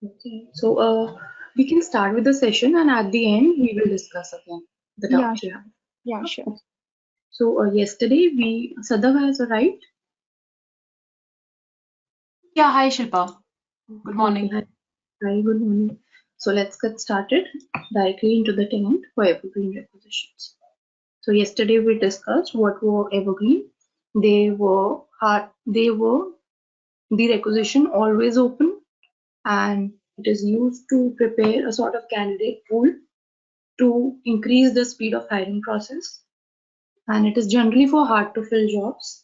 Okay, so we can start with the session, and at the end we will discuss again the Yeah, doubts you have. yeah, sure. Okay. So yesterday we Sadhava has arrived. Yeah, hi Shilpa. Good Okay, morning. hi, hi, good morning. So let's get started directly into the tenant for evergreen requisitions. So yesterday we discussed what were evergreen. They were hard. They were the requisition always open, and it is used to prepare a sort of candidate pool to increase the speed of hiring process, and it is generally for hard to fill jobs.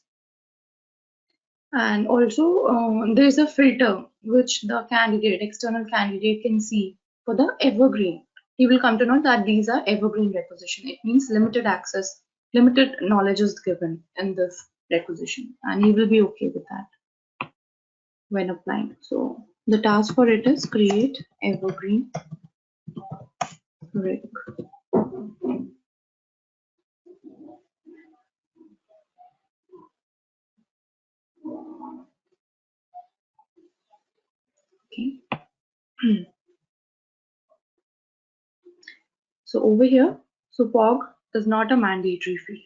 And also there is a filter which the external candidate can see for the evergreen. He will come to know that these are evergreen requisition. It means limited access, limited knowledge is given in this requisition, and he will be okay with that when applying. So the task for it is create evergreen rec. Okay. So over here, so POG is not a mandatory field.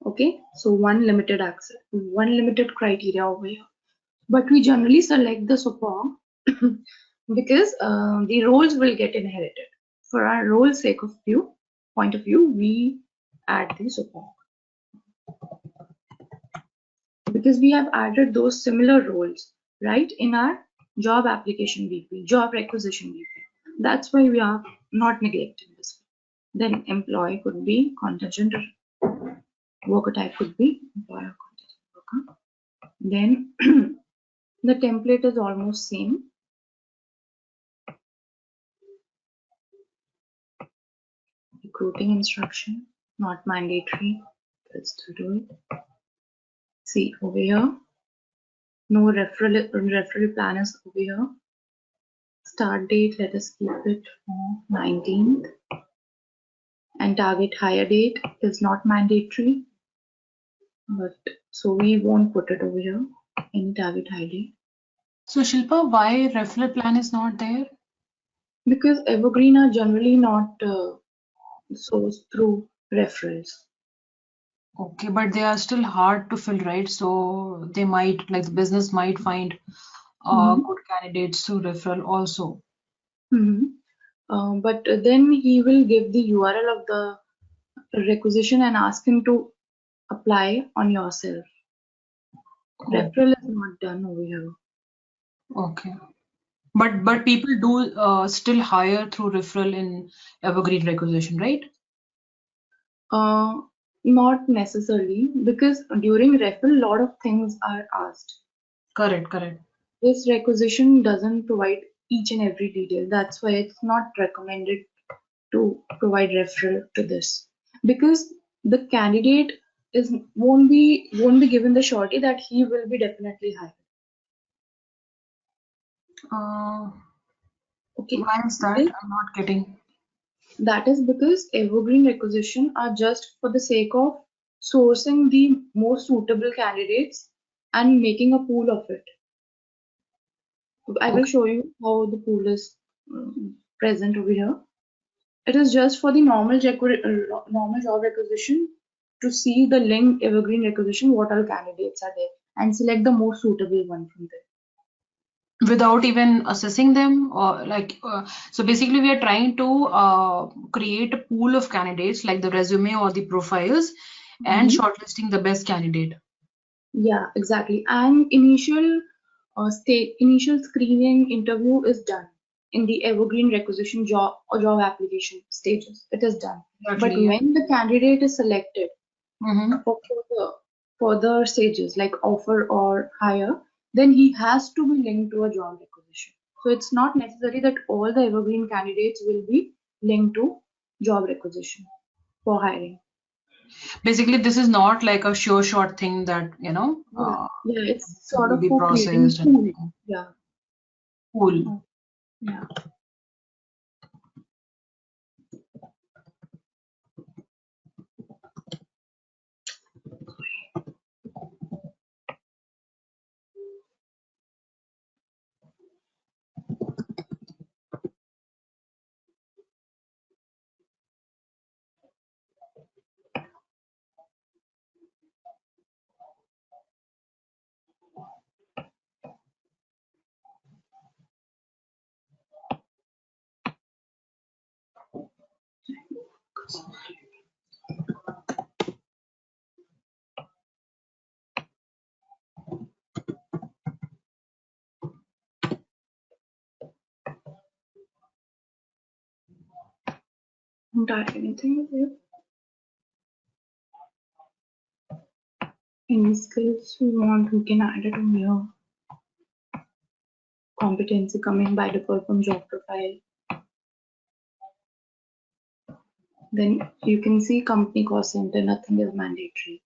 Okay, so one limited access, one limited criteria over here. But we generally select the SOPOG because the roles will get inherited. For our role sake of view, point of view, we add the SOPOG because we have added those similar roles, right, in our job application VP, job requisition VP. That's why we are not neglecting this. Then employee could be contingent worker type could be employer contingent worker. Then the template is almost same. Recruiting instruction, not mandatory. Let's still do it. See over here, no referral plan is over here. Start date, let us keep it for 19th. And target hire date is not mandatory, but so we won't put it over here. Any target hire date. So Shilpa, why referral plan is not there? Because evergreen are generally not sourced through referrals. Okay, but they are still hard to fill, right? So they might, like the business might find Mm-hmm. good candidates through referral also. Mm-hmm. But then he will give the URL of the requisition and ask him to apply on yourself. Oh, Referral is not done over here. okay. But people do still hire through referral in evergreen requisition, right? Uh, Not necessarily because during referral, a lot of things are asked. Correct, correct. This requisition doesn't provide each and every detail. That's why it's not recommended to provide referral to this because the candidate is won't be given the surety that he will be definitely hired. Uh, Okay, why is that? this I'm not getting. That is because evergreen requisition are just for the sake of sourcing the most suitable candidates and making a pool of it. I will Okay. show you how the pool is present over here. It is just for the normal job requisition to see the linked evergreen requisition, what all candidates are there, and select the most suitable one from there. Without even assessing them, or like so basically we are trying to create a pool of candidates like the resume or the profiles and Mhm. shortlisting the best candidate. Yeah, exactly. And initial screening interview is done in the evergreen requisition job or job application stages. It is done. But Exactly, yeah. when the candidate is selected Mm-hmm. for further stages like offer or hire, then he has to be linked to a job requisition. So it's not necessary that all the evergreen candidates will be linked to job requisition for hiring. Basically this is not like a sure shot thing that Yeah, yeah, it's sort will of be for creating processed and pool. Yeah. cool. Oh, yeah. Don't add anything here. Any skills we want, we can add it on here. Competency coming by default from job profile. Then you can see company cost center, nothing is mandatory.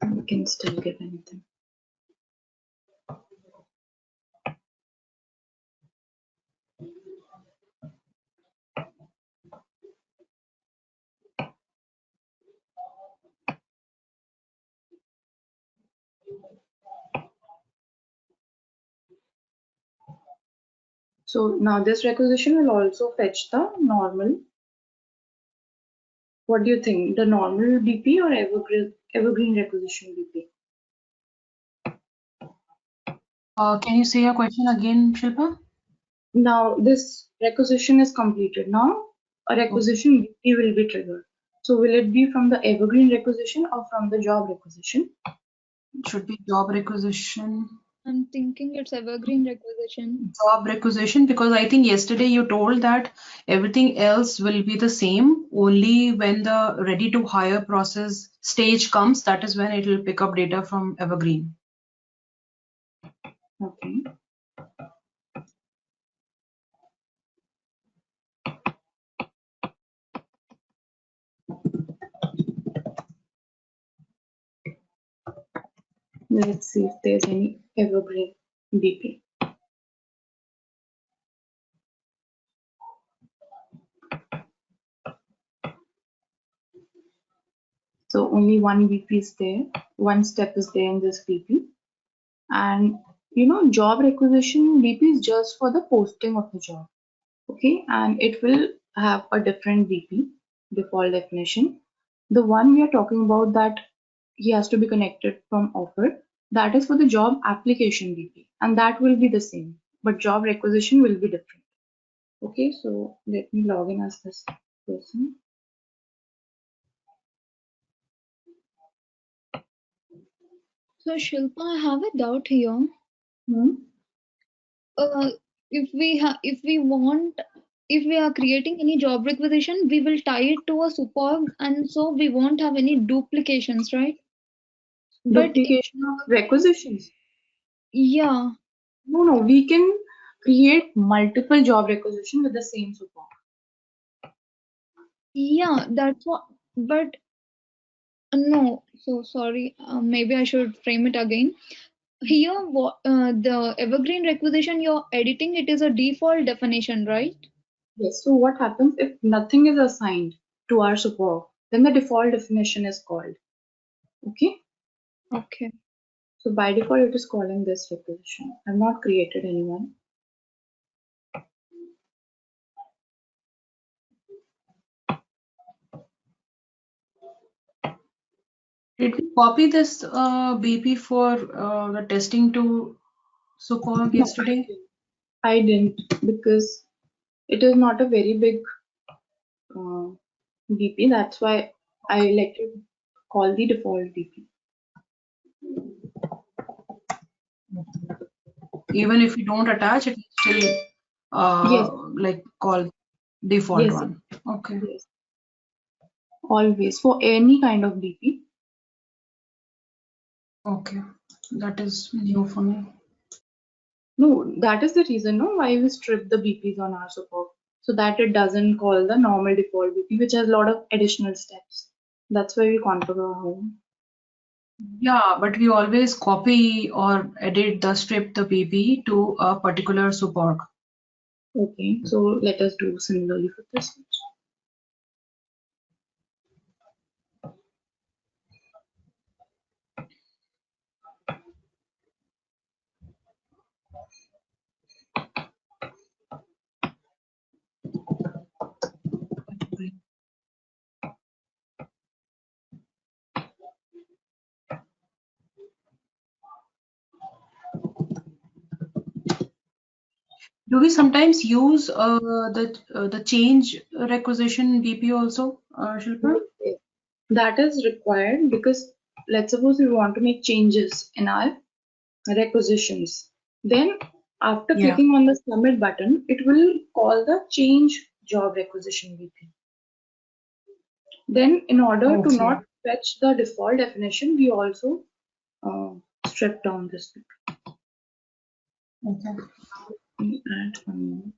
And we can still give anything. So now this requisition will also fetch the normal. What do you think? The normal BP or evergreen requisition BP? Can you say your question again, Shilpa? Now this requisition is completed. Now a requisition BP will be triggered. So will it be from the evergreen requisition or from the job requisition? It should be job requisition. I'm thinking it's evergreen requisition. Job requisition, because I think yesterday you told that everything else will be the same. Only when the ready to hire process stage comes, that is when it will pick up data from evergreen. Okay. Let's see if there's any evergreen BP. So only one BP is there, one step is there in this BP. And job requisition BP is just for the posting of the job. Okay, and it will have a different BP, default definition. The one we are talking about that he has to be connected from offer, that is for the job application BP, and that will be the same, but job requisition will be different. Okay, so let me log in as this person. So Shilpa, I have a doubt here. Hmm? If we are creating any job requisition, we will tie it to a superb, and so we won't have any duplications, right? But Duplication of requisitions. yeah, No, we can create multiple job requisition with the same support. yeah, that's what. But no, so sorry. Maybe I should frame it again. Here, the evergreen requisition you're editing, it is a default definition, right? Yes, so what happens if nothing is assigned to our support? Then the default definition is called. Okay, Okay. so by default it is calling this requisition. I've not created anyone. Did we copy this BP for the testing to Superb No, yesterday? I didn't because it is not a very big BP. That's why I like to call the default BP. Even if you don't attach, it will still Yes, like call default yes, one. Okay. yes. Always for any kind of BP. Okay. That is new for me. No, that is the reason why we strip the BPs on our support so that it doesn't call the normal default BP, which has a lot of additional steps. That's why we configure our home. Yeah, but we always copy or edit the strip the BP to a particular support. Okay, so let us do similarly for this one. Do we sometimes use the change requisition BP also, Shilpa? That is required because let's suppose we want to make changes in our requisitions. Then after Yeah. clicking on the submit button, it will call the change job requisition BP. Then in order to Okay. not fetch the default definition, we also strip down this BP. Okay. Add one more.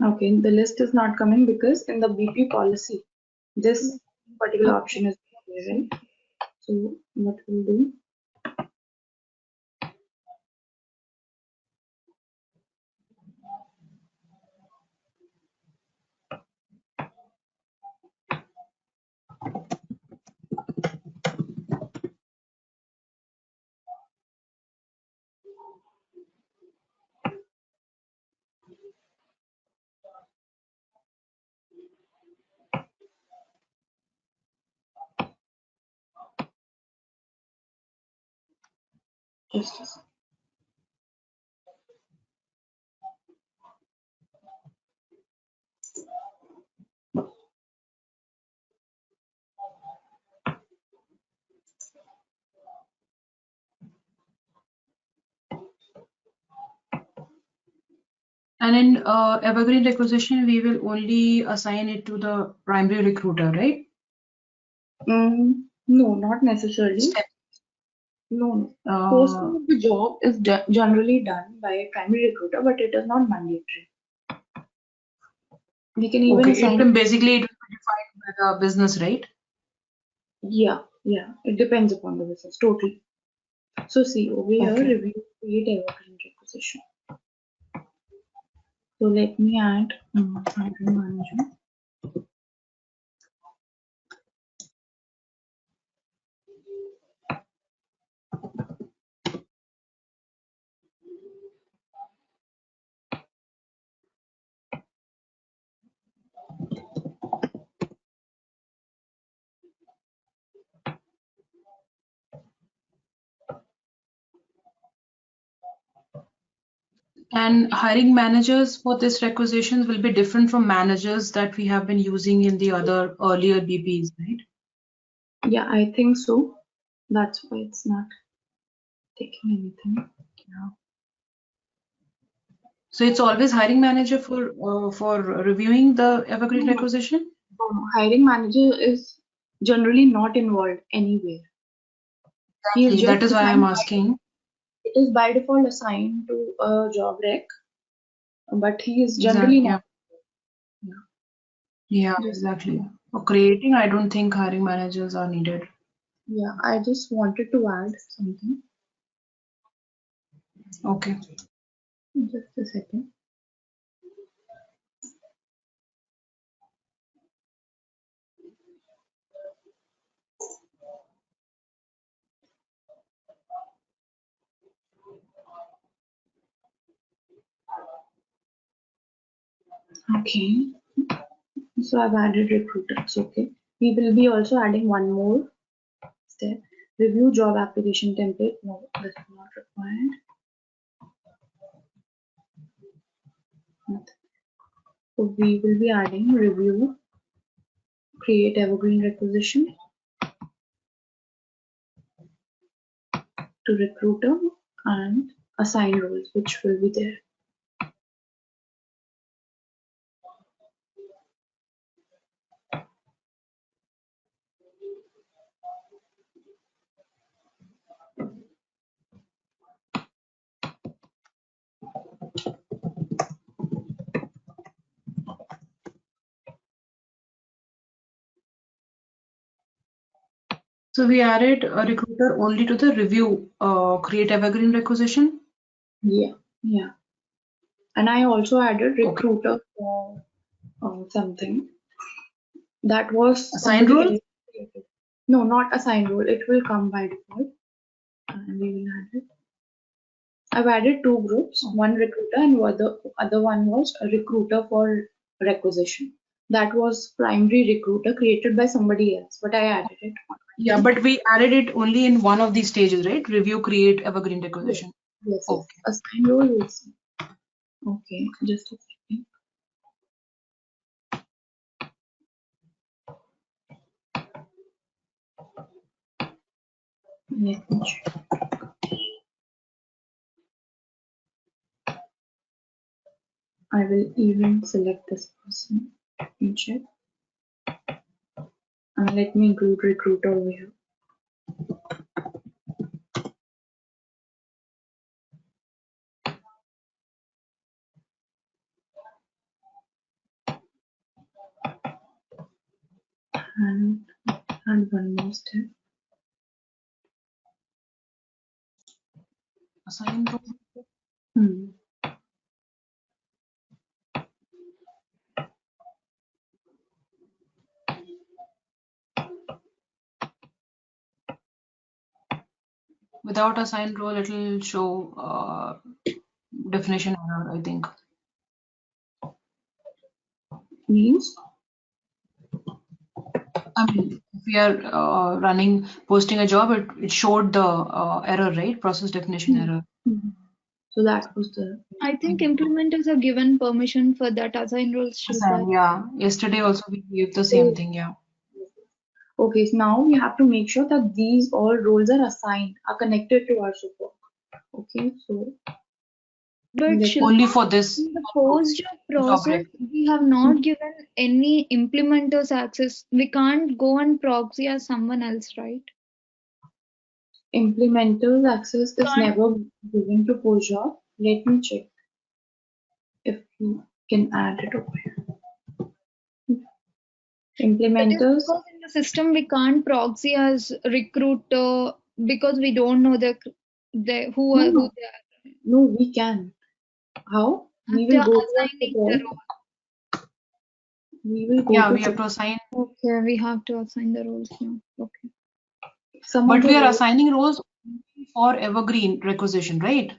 Okay, the list is not coming because in the BP policy, this particular option is there, right? So what we'll do, just a second. And in evergreen requisition, we will only assign it to the primary recruiter, right? No, not necessarily. Step. No. Posting Uh, of the job is generally done by a primary recruiter, but it is not mandatory. We can even okay. assign. Basically, it will be defined by the business, right? Yeah, it depends upon the business totally. So see over here, Okay. review create evergreen requisition. So let me add hiring manager. And hiring managers for this requisitions will be different from managers that we have been using in the other earlier BPs, right? Yeah, I think so. That's why it's not taking anything. Yeah. So it's always hiring manager for reviewing the evergreen No, requisition? hiring manager is generally not involved anywhere. He is Exactly. just That is why I'm assigned asking. it is by default assigned to a job rec, but he is generally Exactly. not. Yeah, Just exactly. For creating, I don't think hiring managers are needed. yeah, I just wanted to add something. Okay. Just a second. Okay, so I've added recruiters. Okay, we will be also adding one more step. Review job application template. No, this is not required. Nothing. So we will be adding review, create evergreen requisition to recruiter and assign roles, which will be there. So we added a recruiter only to the review create evergreen requisition. Yeah. And I also added recruiter for something that was Assigned somebody role? else created. No, not assigned role. It will come by default, and we will add it. I've added two groups, one recruiter and other one was a recruiter for requisition. That was primary recruiter created by somebody else, but I added it. Yeah, but we added it only in one of these stages, right? Review, create, evergreen requisition. Yes. Okay. Assigned role we'll see. Okay, just a second. Let me check. I will even select this person. Let me check. And let me include recruiter over here. And one more step. Assigned role. Without assigned role, it will show definition error, I think. Means? I mean, if we are posting a job, it showed the error, right? Process definition error. So that was the. I think implementers are given permission for that assigned roles, Shilpa. Yeah. Yesterday also we gave the same thing. Yeah. Okay, so now we have to make sure that these all roles are assigned, are connected to our support. Okay, so. But Shilpa, only for this. in the post-job process, we have not given any implementers access. We can't go and proxy as someone else, right? Implementers access is never given to PostJob. Let me check if we can add it over here. Implementers. Because in the system we can't proxy as recruiter because we don't know who they are. No, we can. How? We will go to support. We will go Yeah, to we have to assign. Okay, we have to assign the roles now. Okay. But we are assigning roles for evergreen requisition, right?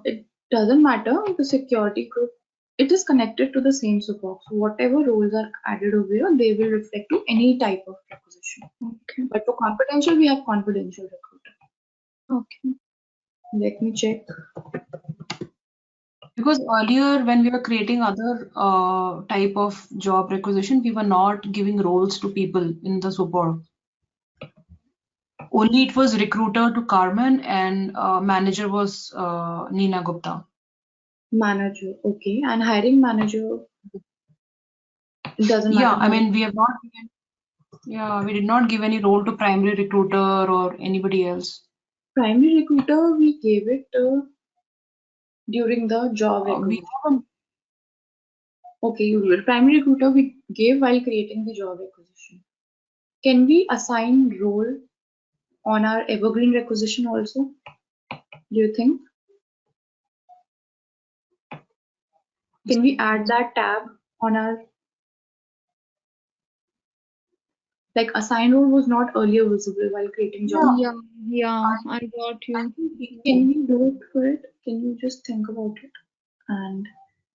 It doesn't matter. The security group, it is connected to the same support. So whatever roles are added over here, they will reflect to any type of requisition. Okay. But for confidential, we have confidential recruiter. Okay. Let me check. Because earlier when we were creating other type of job requisition, we were not giving roles to people in the support. Only it was recruiter to Carmen and manager was Nina Gupta. Manager, okay. And hiring manager, it doesn't matter. Yeah, I mean, we have not given, we did not give any role to primary recruiter or anybody else. Primary recruiter, we gave it during the job requisition. Okay, you will. Primary recruiter we gave while creating the job requisition. Can we assign role on our evergreen requisition also? Do you think? Can we add that tab on our, like assign role was not earlier visible while creating job? Yeah, I got you. Can we do it for it? Can you just think about it? And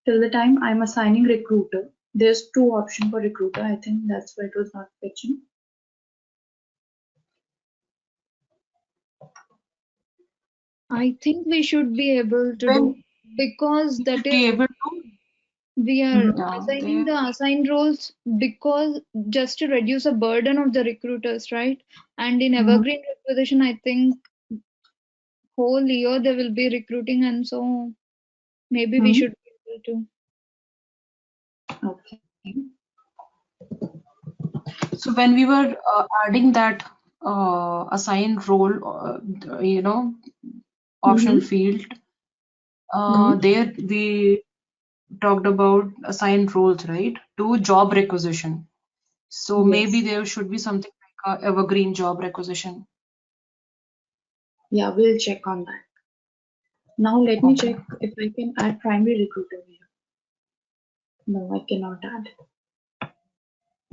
till the time I'm assigning recruiter, there's two options for recruiter. I think that's why it was not fetching. I think we should be able to do because that is we are assigning the assigned roles because just to reduce the burden of the recruiters, right? And in evergreen requisition, I think whole year they will be recruiting, and so maybe we should be able to. Okay. So when we were adding that assigned role, optional field, there we talked about assigned roles, right? To job requisition. So maybe there should be something like evergreen job requisition. Yeah, we'll check on that. Now let me Okay. check if I can add primary recruiter here. No, I cannot add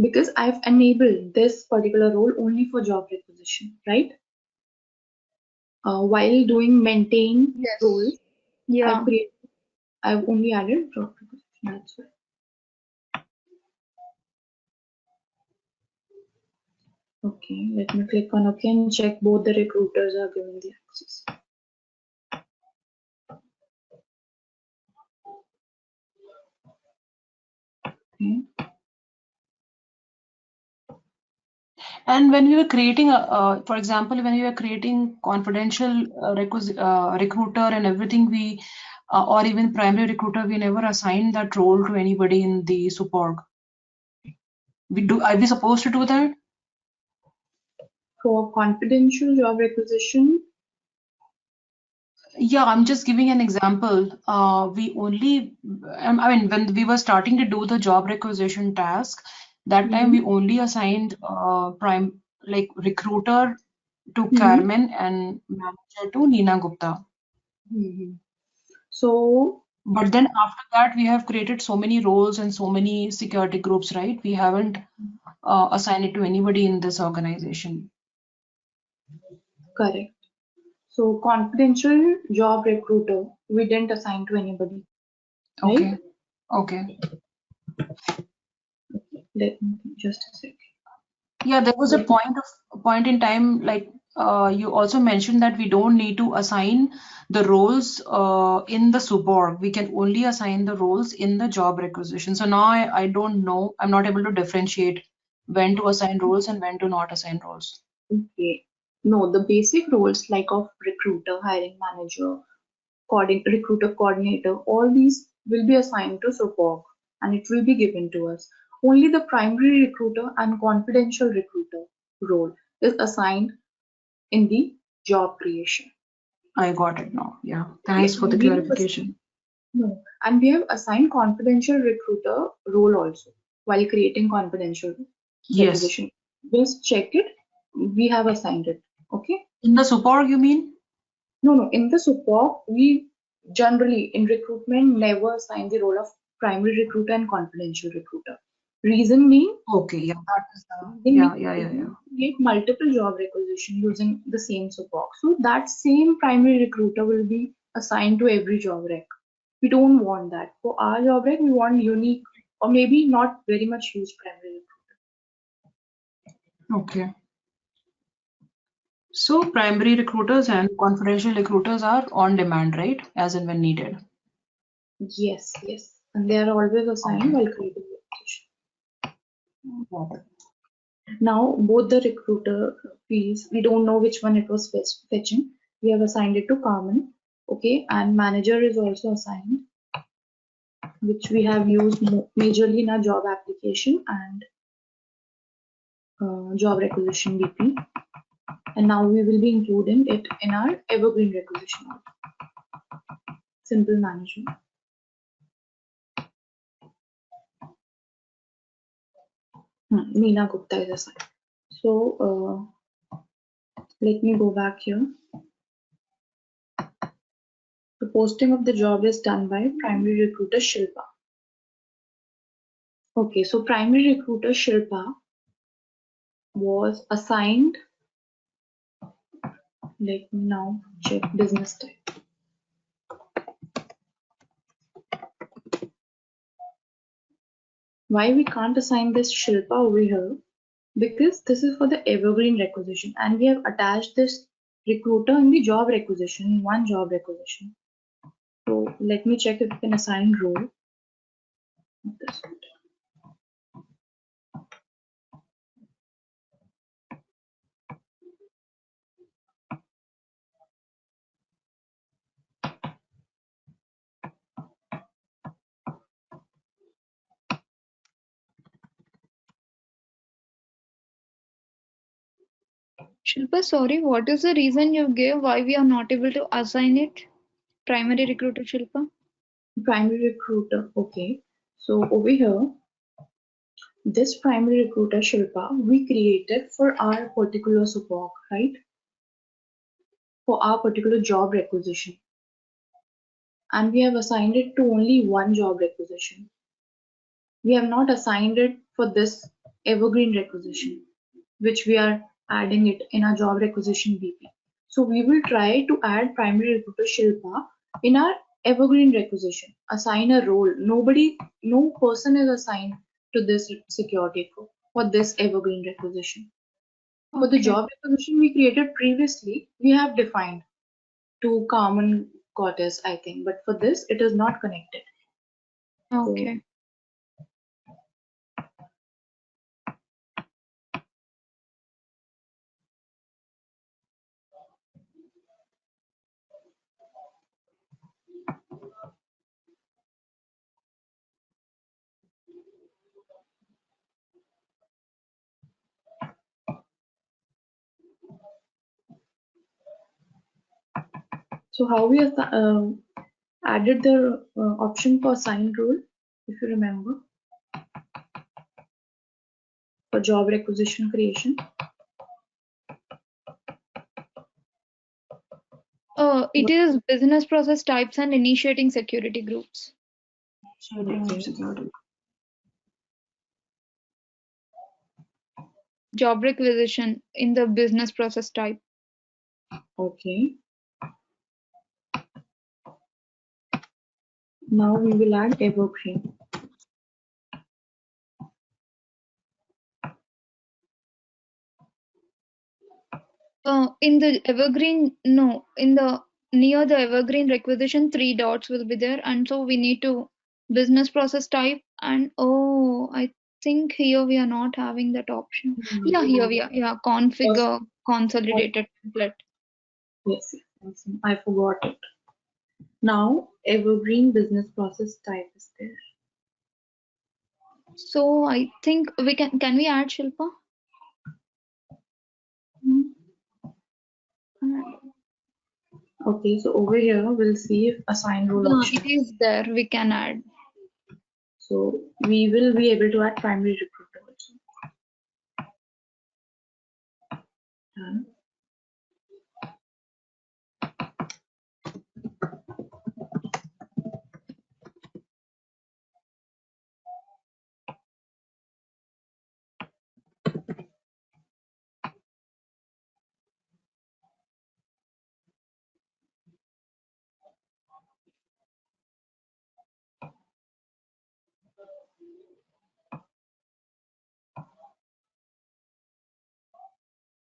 because I've enabled this particular role only for job requisition, right? While doing maintain Yes. roles, Yeah. I've only added job requisition. That's why. Okay, let me click on OK and check both the recruiters are given the access. Okay. And when we were creating, for example, when we were creating confidential recruiter and everything, or even primary recruiter, we never assigned that role to anybody in the SUPORG. Are we supposed to do that? For confidential job requisition, Yeah, I'm just giving an example. I mean, when we were starting to do the job requisition task, that time we only assigned recruiter to Carmen and manager to Neena Gupta. So But then after that, we have created so many roles and so many security groups, right? We haven't assigned it to anybody in this organization. correct. So confidential job recruiter, we didn't assign to anybody, right? Okay. Okay. Let me just a second. Yeah, there was a Let point in time, like you also mentioned that we don't need to assign the roles in the SUPORG. We can only assign the roles in the job requisition. So now I don't know. I'm not able to differentiate when to assign roles and when to not assign roles. Okay. No, the basic roles like of recruiter, hiring manager, recruiter coordinator, all these will be assigned to SUPORG and it will be given to us. Only the primary recruiter and confidential recruiter role is assigned in the job creation. I got it now. Yeah. Yeah, Thanks for the clarification. no, and we have assigned confidential recruiter role also while creating confidential Yes. requisition. Just check it. We have assigned it. Okay. In the SUPORG, you mean? No. In the SUPORG, we generally in recruitment never assign the role of primary recruiter and confidential recruiter. Reason being, Okay. Yeah. That is we create multiple job requisition using the same SUPORG. So that same primary recruiter will be assigned to every job rec. We don't want that. For our job rec, we want unique or maybe not very much used primary recruiter. Okay. So primary recruiters and confidential recruiters are on demand, right? As and when needed. Yes. And they are always assigned while creating the position. Got it. Now, both the recruiter fields, we don't know which one it was fetching. We have assigned it to Carmen. Okay. And manager is also assigned, which we have used majorly in our job application and job requisition BP. And now we will be including it in our evergreen requisition. Simple management. Neena Gupta is assigned. So let me go back here. The posting of the job is done by primary recruiter Shilpa. Okay, so primary recruiter Shilpa was assigned. Let me now check business type. Why we can't assign this Shilpa over here? Because this is for the evergreen requisition and we have attached this recruiter in the job requisition, in one job requisition. So let me check if we can assign role. This one. Shilpa, sorry, what is the reason you gave why we are not able to assign it? Primary recruiter Shilpa? Primary recruiter. Okay. So over here, this primary recruiter Shilpa we created for our particular support, right? For our particular job requisition. And we have assigned it to only one job requisition. We have not assigned it for this evergreen requisition, which we are adding it in our job requisition BP. So we will try to add primary recruiter Shilpa in our evergreen requisition, assign a role. No person is assigned to this security for this evergreen requisition. For the Okay. job requisition we created previously, we have defined two common quarters, I think, but for this it is not connected. Okay. So how we added the option for assigned role, if you remember, for job requisition creation. It is business process types and initiating security groups. Okay. Security. Job requisition in the business process type. Okay. Now we will add evergreen. In the evergreen, no, in the near the evergreen requisition, 3 dots will be there, and so we need to business process type. And oh, I think here we are not having that option. Yeah, here we are. Yeah, configure consolidated template. Yes, yes, I forgot it. Now evergreen business process type is there. So I think we can we add Shilpa? Okay, so over here we'll see if assign role Yeah, option. it is there. We can add. So we will be able to add primary recruiter also. Done.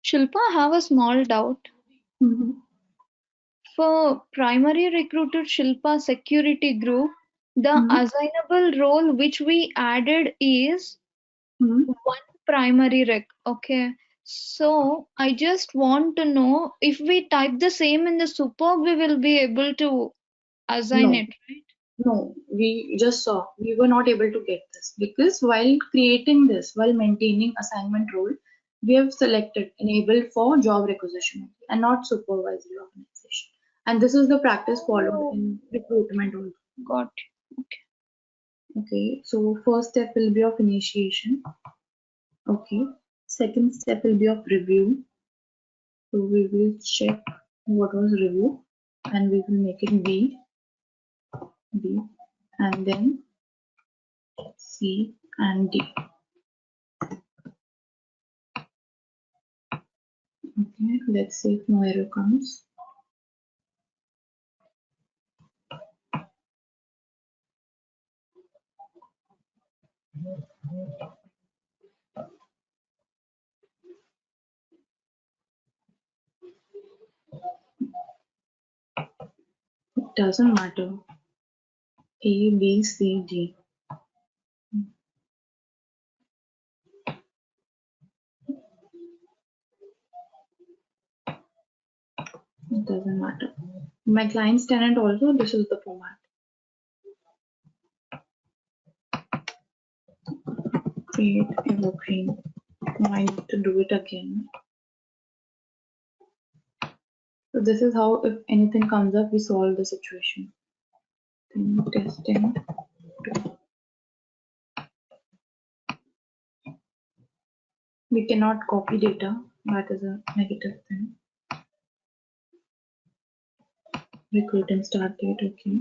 Shilpa, I have a small doubt. Mhm. For primary recruiter Shilpa security group, the Mhm. assignable role which we added is Mhm. one primary rec. Okay. So I just want to know if we type the same in the superb, we will be able to assign No, it, right? no, we just saw we were not able to get this because while creating this, while maintaining assignment role, we have selected enable for job requisition and not supervisory organization. And this is the practice followed Oh, in recruitment also. got it. Okay. Okay, so first step will be of initiation. Okay, second step will be of review. So we will check what was review and we will make it B, and then C and D. Okay, let's see if no error comes. It doesn't matter. A, B, C, D. It doesn't matter. My client's tenant also, this is the format. Create evergreen. Now I need to do it again. So this is how, if anything comes up, we solve the situation. Then testing. We cannot copy data. That is a negative thing. Recruit and start date. Okay.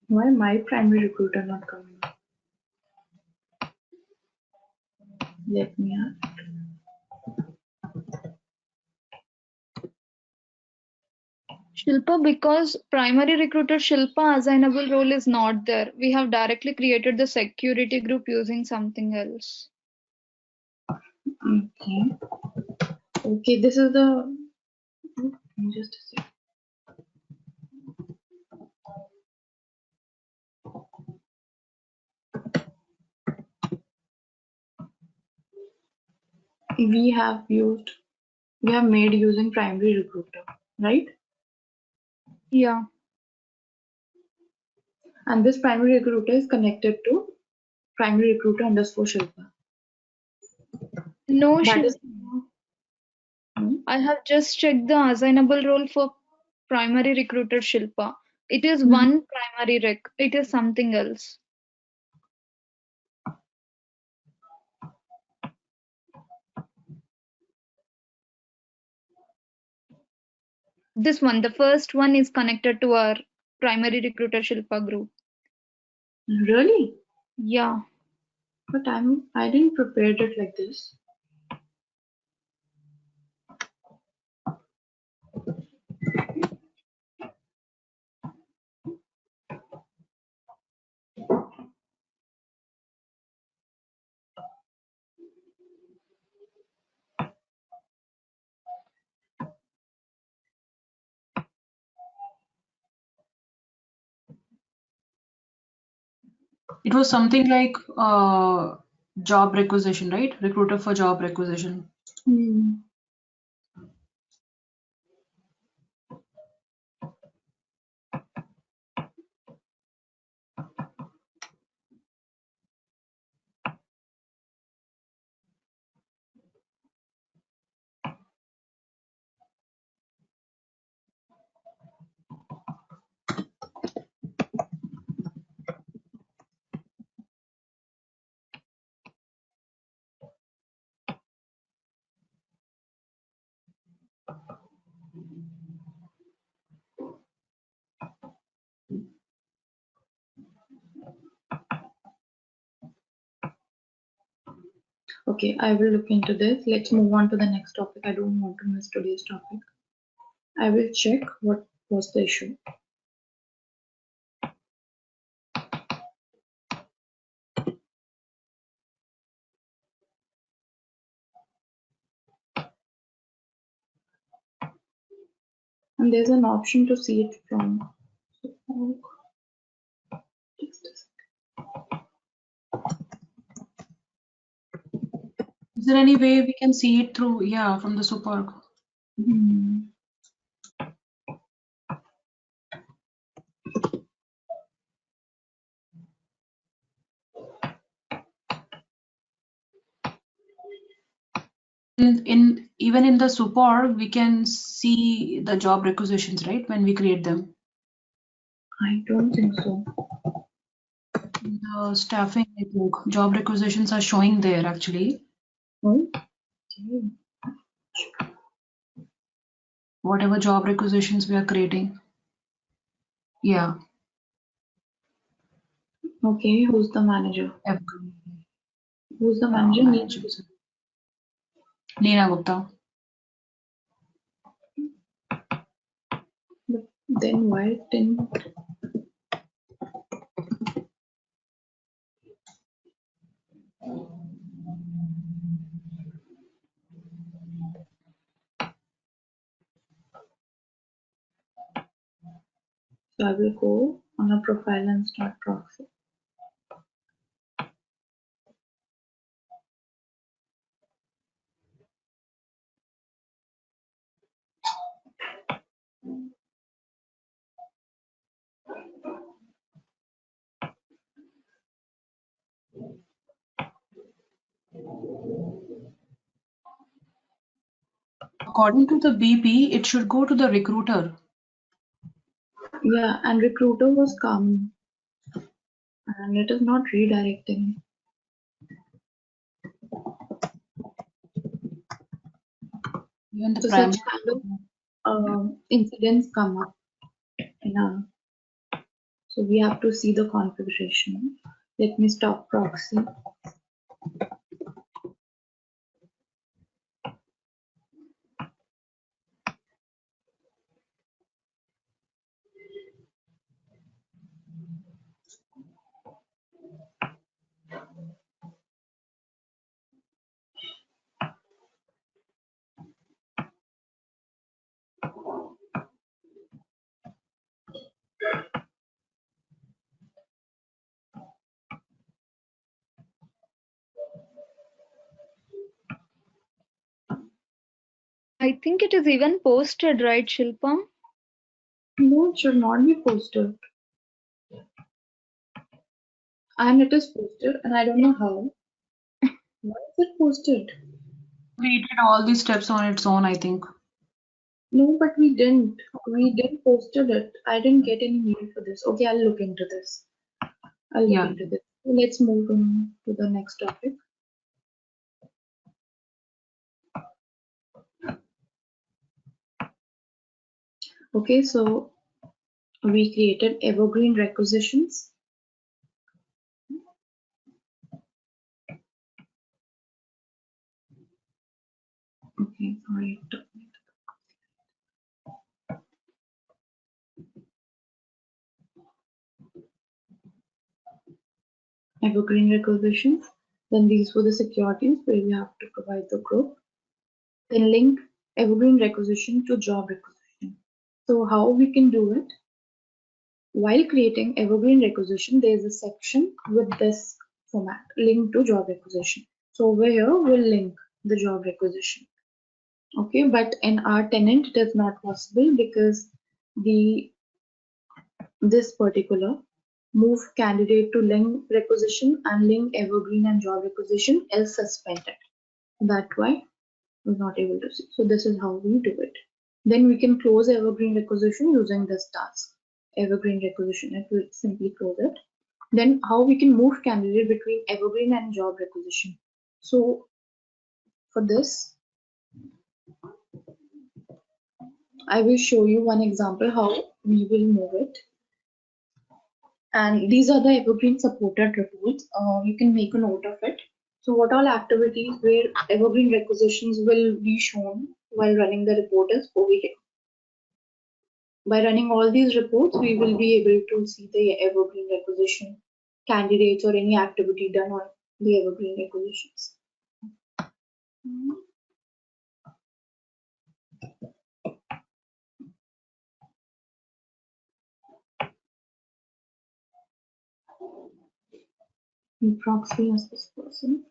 Why my primary recruiter not coming up? Let me add. Shilpa, because primary recruiter Shilpa assignable role is not there. We have directly created the security group using something else. Okay. Okay, this is the. Just a sec. We have made using primary recruiter, right? Yeah. And this primary recruiter is connected to primary recruiter underscore Shilpa. No, That Shilpa. is. I have just checked the assignable role for primary recruiter Shilpa. It is Mhm. one primary rec. It is something else. This one, the first one is connected to our primary recruiter Shilpa group. Really? Yeah. But I didn't prepare it like this. It was something like job requisition, right? Recruiter for job requisition. Hmm. Okay, I will look into this. Let's move on to the next topic. I don't want to miss today's topic. I will check what was the issue. And there's an option to see it from. Just a sec. Is there any way we can see it through, yeah, from the Superg? Hmm. Even in the Superg, we can see the job requisitions, right? When we create them. I don't think so. In the staffing network, job requisitions are showing there actually. Oh, okay. Whatever job requisitions we are creating. Yeah. Okay, who's the manager? Evergreen. Who's the manager? Managers. Neena Gupta. But then why didn't So I will go on a profile and start proxy. According to the BP, it should go to the recruiter. Yeah, and recruiter was coming and it is not redirecting. Even the So primary. such kind of incidents come up in our, so we have to see the configuration. Let me stop proxy. I think it is even posted, right, Shilpa? No, it should not be posted. And it is posted, and I don't know how. Why is it posted? We did all these steps on its own, I think. No, but we didn't. We didn't posted it. I didn't get any mail for this. Okay, I'll look into this. I'll look Yeah. into this. Let's move on to the next topic. Okay, so we created evergreen requisitions. Okay, right. Evergreen requisitions. Then these were the securities where we have to provide the group. Then link evergreen requisition to job requisition. So how we can do it? While creating evergreen requisition, there is a section with this format, link to job requisition. So over here, we'll link the job requisition. Okay, but in our tenant, it is not possible because this particular move candidate to link requisition and link evergreen and job requisition is suspended. That's why we're not able to see. So this is how we do it. Then we can close evergreen requisition using this task. Evergreen requisition, it will simply close it. Then how we can move candidate between evergreen and job requisition. So for this, I will show you one example how we will move it. And these are the evergreen supported reports. You can make a note of it. So what all activities where evergreen requisitions will be shown while running the report is over here. By running all these reports, we will be able to see the evergreen requisition candidates or any activity done on the evergreen requisitions. We proxy as this person.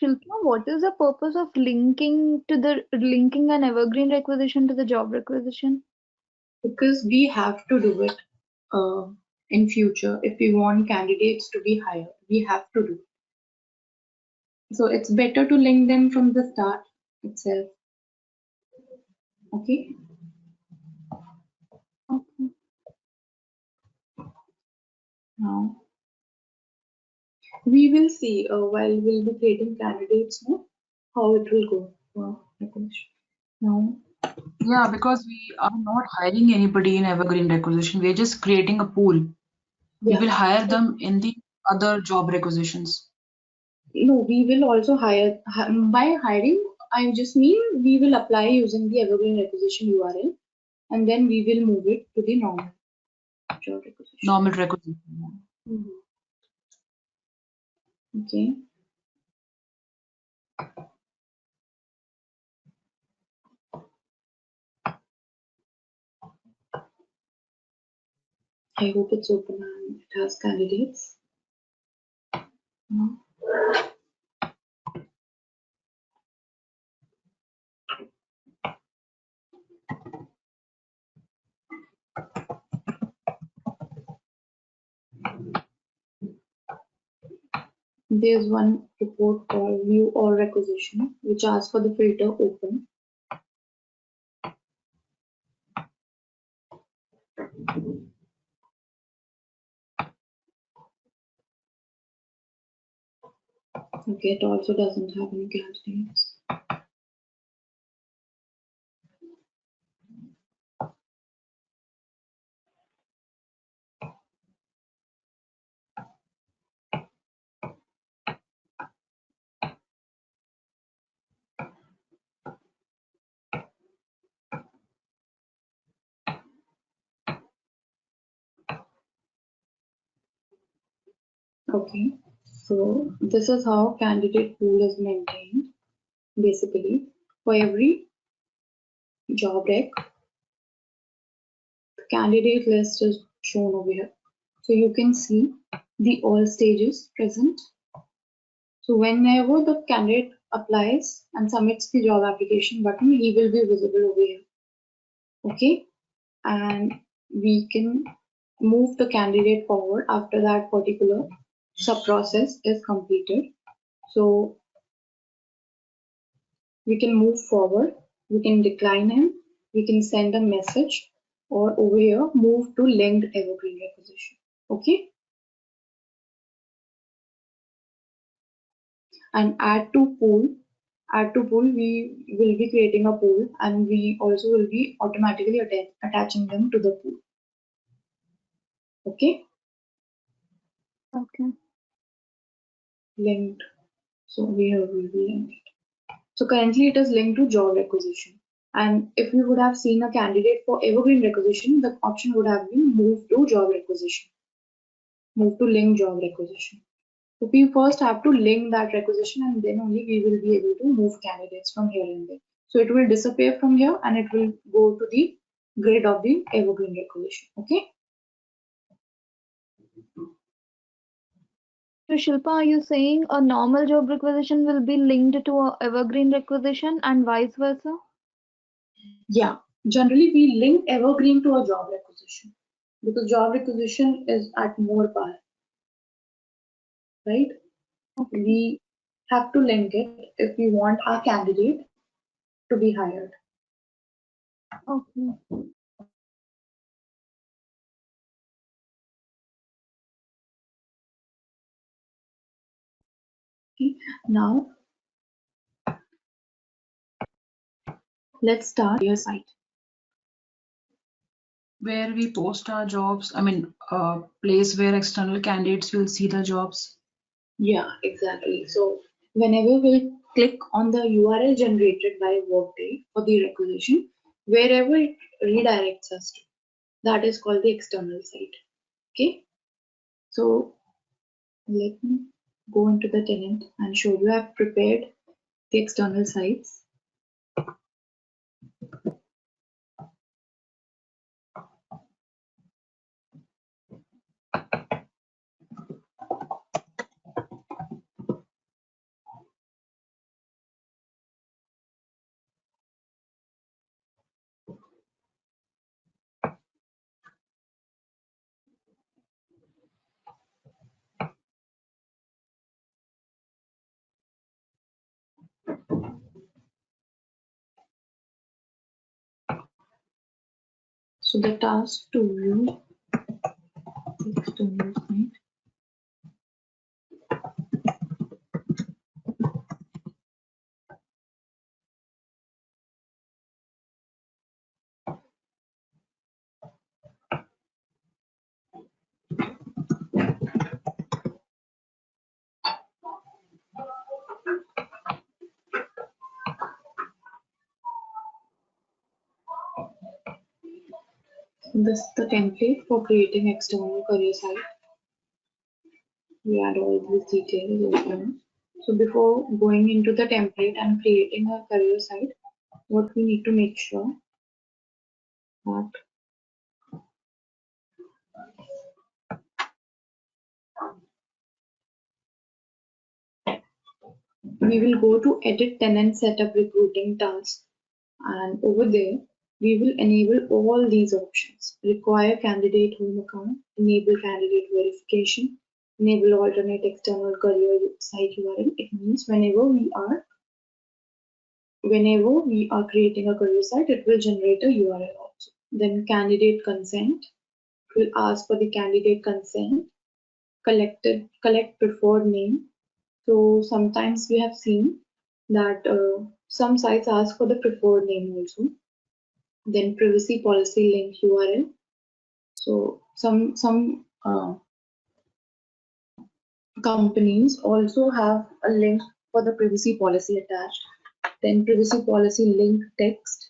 Shilpa, what is the purpose of linking an evergreen requisition to the job requisition? Because we have to do it in future if we want candidates to be hired. We have to do it. So it's better to link them from the start itself. Okay. Okay. Now we will see while we'll be creating candidates now how it will go. Now Yeah, because we are not hiring anybody in evergreen requisition. We're just creating a pool. We yeah. will hire them in the other job requisitions. No, we will also hire by hiring. I just mean we will apply using the evergreen requisition URL and then we will move it to the normal job requisition. Normal requisition. Mhm. Okay. I hope it's open and it has candidates. No. There's one report called View All Requisition, which asks for the filter open. Okay, it also doesn't have any candidates. Okay, so this is how candidate pool is maintained. Basically, for every job rec, the candidate list is shown over here. So you can see the all stages present. So whenever the candidate applies and submits the job application button, he will be visible over here. Okay, and we can move the candidate forward after that particular sub process is completed. So we can move forward, we can decline him, we can send a message, or over here move to linked evergreen requisition. Okay, and add to pool. Add to pool, we will be creating a pool and we also will be automatically attaching them to the pool. Okay, Okay. linked. So here will be linked. So currently it is linked to job requisition. And if we would have seen a candidate for evergreen requisition, the option would have been move to job requisition, move to link job requisition. So we first have to link that requisition and then only we will be able to move candidates from here and there. So it will disappear from here and it will go to the grid of the evergreen requisition. Okay. So Shilpa, are you saying a normal job requisition will be linked to a evergreen requisition and vice versa? Yeah. Generally we link evergreen to a job requisition because job requisition is at more power, right? Okay. We have to link it if we want our candidate to be hired. Okay. Okay. Now let's start your site. Where we post our jobs, I mean, a place where external candidates will see the jobs. Yeah, exactly. So whenever we click on the URL generated by Workday for the requisition, wherever it redirects us to, that is called the external site. Okay. So let me go into the tenant and show you. I've prepared the external sites. So the task to view the external site. This is the template for creating external career site. We add all these details over here. So before going into the template and creating a career site, what we need to make sure that we will go to edit tenant setup recruiting task, and over there we will enable all these options: require candidate home account, enable candidate verification, enable alternate external career site URL. It means whenever we are creating a career site, it will generate a URL also. Then candidate consent will ask for the candidate consent, collect preferred name. So sometimes we have seen that some sites ask for the preferred name also. Then privacy policy link URL. So some companies also have a link for the privacy policy attached. Then privacy policy link text,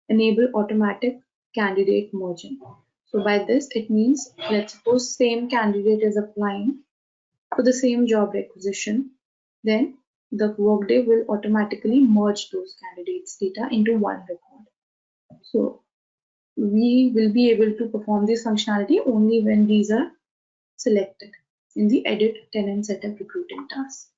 enable automatic candidate merging. So by this it means, let's suppose same candidate is applying for the same job requisition, then the Workday will automatically merge those candidates' data into one record. So we will be able to perform this functionality only when these are selected in the edit tenant setup recruiting task.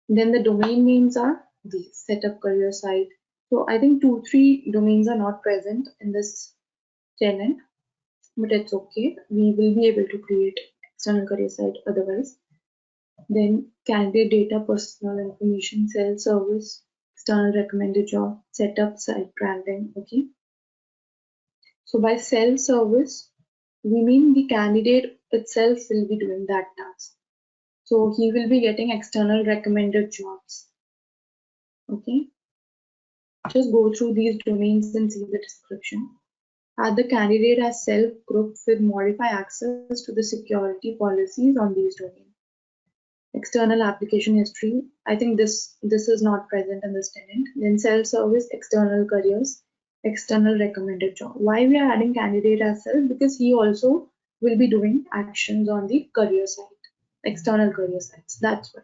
Then the domain names are the setup career site. So I think 2-3 domains are not present in this tenant, but it's okay. We will be able to create external career site otherwise. Then candidate data, personal information, self-service, external recommended job, setup, site branding. Okay. So by self-service, we mean the candidate itself will be doing that task. So he will be getting external recommended jobs. Okay. Just go through these domains and see the description. Add the candidate as self-group with modify access to the security policies on these domains. External application history. I think this is not present in this tenant. Then self-service, external careers, external recommended job. Why we are adding candidate as self? Because he also will be doing actions on the career site, external career sites. That's why.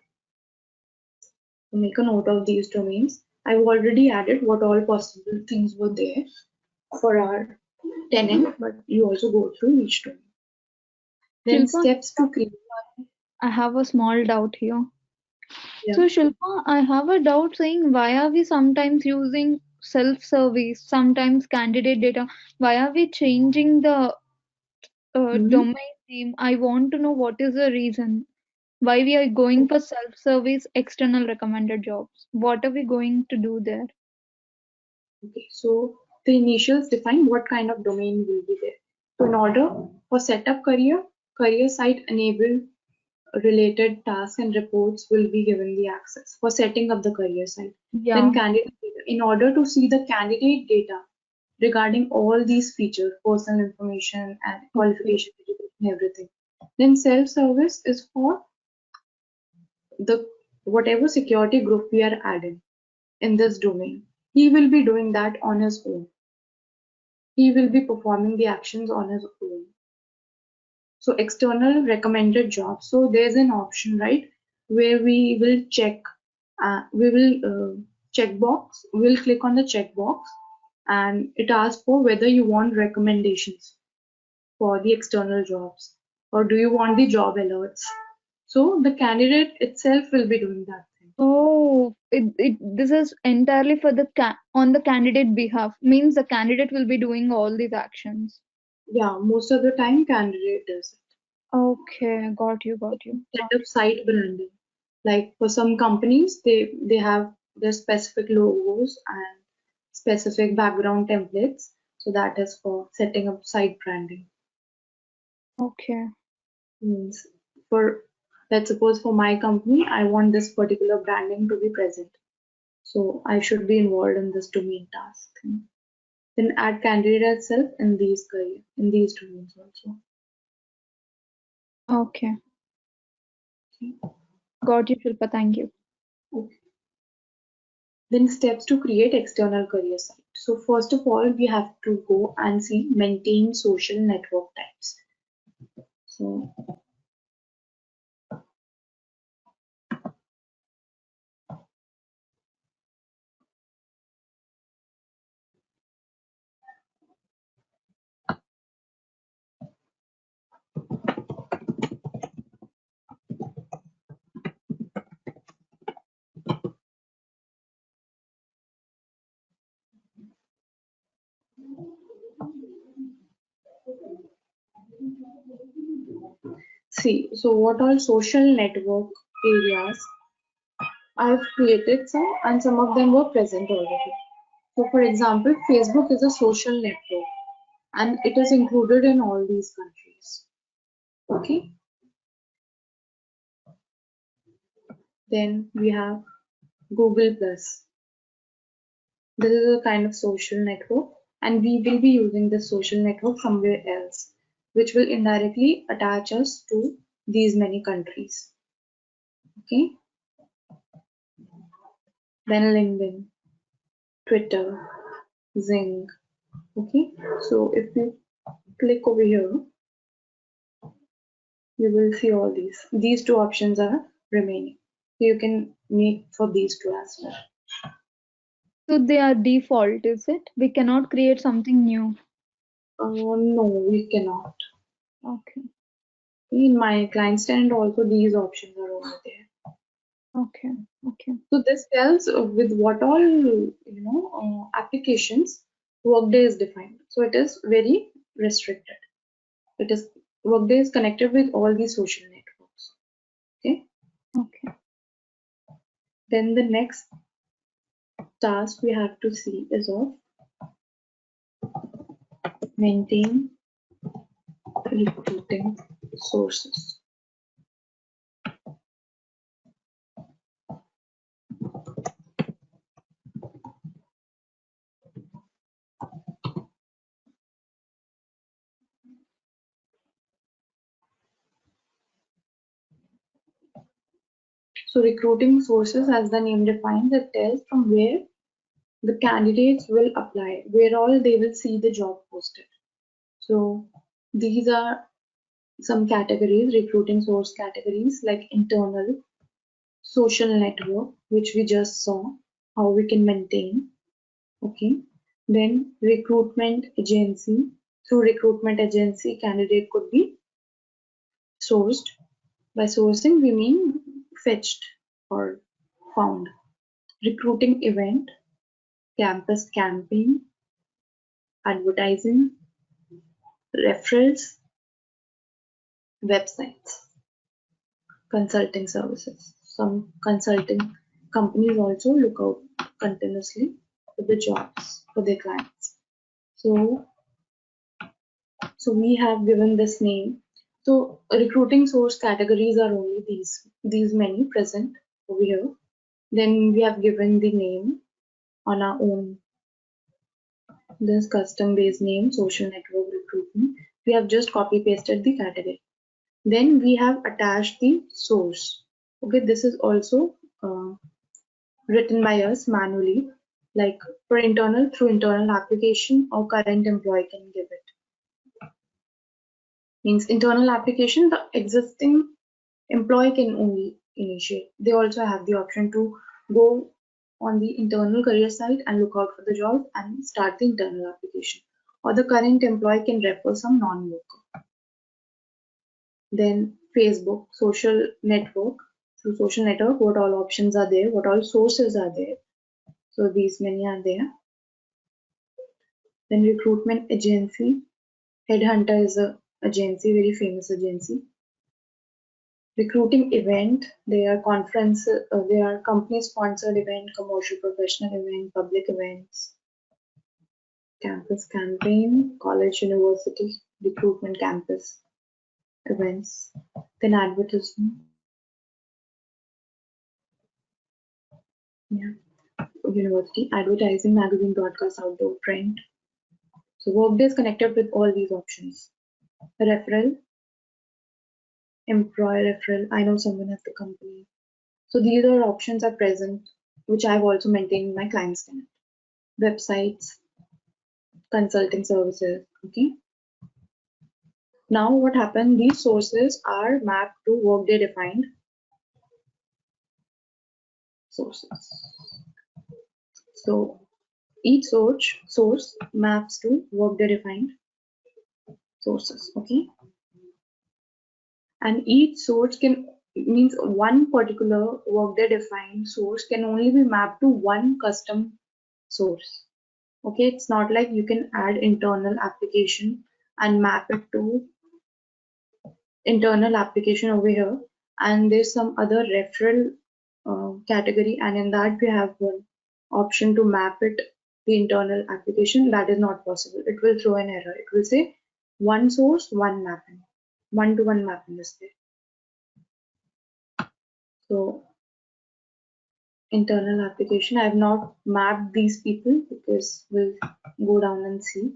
So make a note of these domains. I've already added what all possible things were there for our tenant, but you also go through each domain. Then Shilpa, steps to create. I have a small doubt here. Yeah. So, Shilpa, I have a doubt saying why are we sometimes using self-service, sometimes candidate data? Why are we changing the Mhm. domain name? I want to know what is the reason why we are going for self-service external recommended jobs. What are we going to do there? Okay, so the initials define what kind of domain will be there. So in order for setup career site enabled related tasks and reports will be given the access for setting up the career site. Then Yeah. candidate data. In order to see the candidate data regarding all these features, personal information and Okay. qualification, education, everything. Then self-service is for the whatever security group we are adding in this domain. He will be doing that on his own. He will be performing the actions on his own. So external recommended jobs. So there's an option, right, where we will checkbox. We'll click on the checkbox, and it asks for whether you want recommendations for the external jobs, or do you want the job alerts. So the candidate itself will be doing that thing. Oh, this is entirely for the on the candidate behalf. Means the candidate will be doing all these actions. Yeah, most of the time candidate does it. Okay, got you. Set up site branding. Like for some companies, they have their specific logos and specific background templates. So that is for setting up site branding. Okay. Means for, let's suppose for my company, I want this particular branding to be present. So I should be involved in this domain task thing. Then add candidate itself in in these domains also. Okay. Okay. Got you, Shilpa. Thank you. Okay. Then steps to create external career site. So first of all, we have to go and see maintain social network types. So See, so what all social network areas I've created some, and some of them were present already. So for example, Facebook is a social network and it is included in all these countries. Okay. Then we have Google Plus. This is a kind of social network, and we will be using this social network somewhere else, which will indirectly attach us to these many countries. Okay. Then LinkedIn, Twitter, Zing. Okay. So if you click over here, you will see all these. These two options are remaining. So you can make for these two as well. So they are default, is it? We cannot create something new. No, we cannot. Okay. In my client tenant also these options are over there. Okay. Okay. So this tells with what all applications Workday is defined. So it is very restricted. It is Workday is connected with all these social networks. Okay. Okay. Then the next task we have to see is of maintain recruiting sources. So recruiting sources, as the name defines, it tells from where the candidates will apply, where all they will see the job posted. So these are some categories, recruiting source categories like internal, social network, which we just saw, how we can maintain. Okay. Then recruitment agency. Through recruitment agency, candidate could be sourced. By sourcing, we mean fetched or found. Recruiting event, campus campaign, advertising, referrals, websites, consulting services. Some consulting companies also look out continuously for the jobs for their clients. So we have given this name. So recruiting source categories are only these many present over here. Then we have given the name on our own. This custom based name, social network recruitment. We have just copy pasted the category. Then we have attached the source. Okay, this is also written by us manually, like for internal through internal application or current employee can give it. Means internal application, the existing employee can only initiate. They also have the option to go on the internal career site and look out for the job and start the internal application. Or the current employee can refer some non-worker. Then Facebook, social network. Through social network, what all options are there, what all sources are there. So these many are there. Then recruitment agency. Headhunter is a agency, very famous agency. Recruiting event, they are conference, they are company sponsored event, commercial professional event, public events. Campus campaign, college, university, recruitment campus events. Then advertisement. Yeah. University, advertising, magazine, broadcast, outdoor, print. So Workday is connected with all these options. Referral, employer referral. I know someone at the company. So these are options are present, which I've also maintained in my client's tenant. Websites, consulting services. Okay. Now what happened? These sources are mapped to Workday defined sources. So each source maps to Workday defined sources. Okay. And each source can means one particular Workday defined source can only be mapped to one custom source. Okay, it's not like you can add internal application and map it to internal application over here, and there's some other referral category, and in that we have one option to map it the internal application. That is not possible. It will throw an error. It will say one source, one mapping, one-to-one mapping is there. So internal application, I have not mapped these people because we'll go down and see.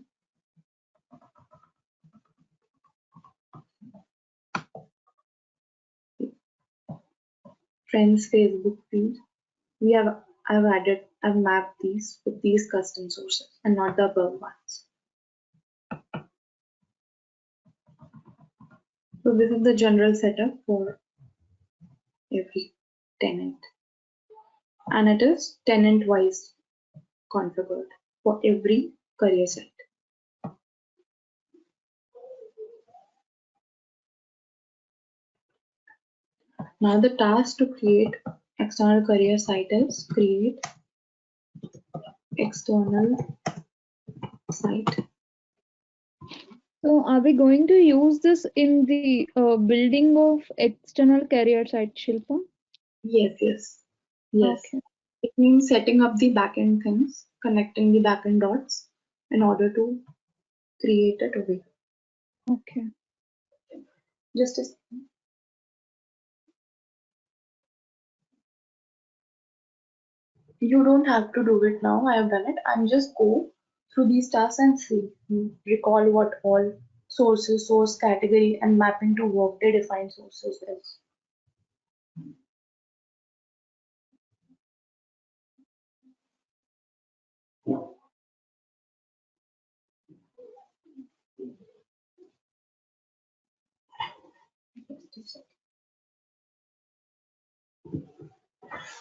Friends Facebook feed. I've mapped these with these custom sources and not the above ones. So this is the general setup for every tenant, and it is tenant wise configured for every career site. Now the task to create external career site is create external site. So are we going to use this in the building of external career site, Shilpa? Yes. Okay. It means setting up the backend things, connecting the backend dots in order to create it over here. Okay. Just a second. You don't have to do it now. I have done it. I'm just go through these tasks and see, recall what all sources, source category, and mapping to Workday defined sources is.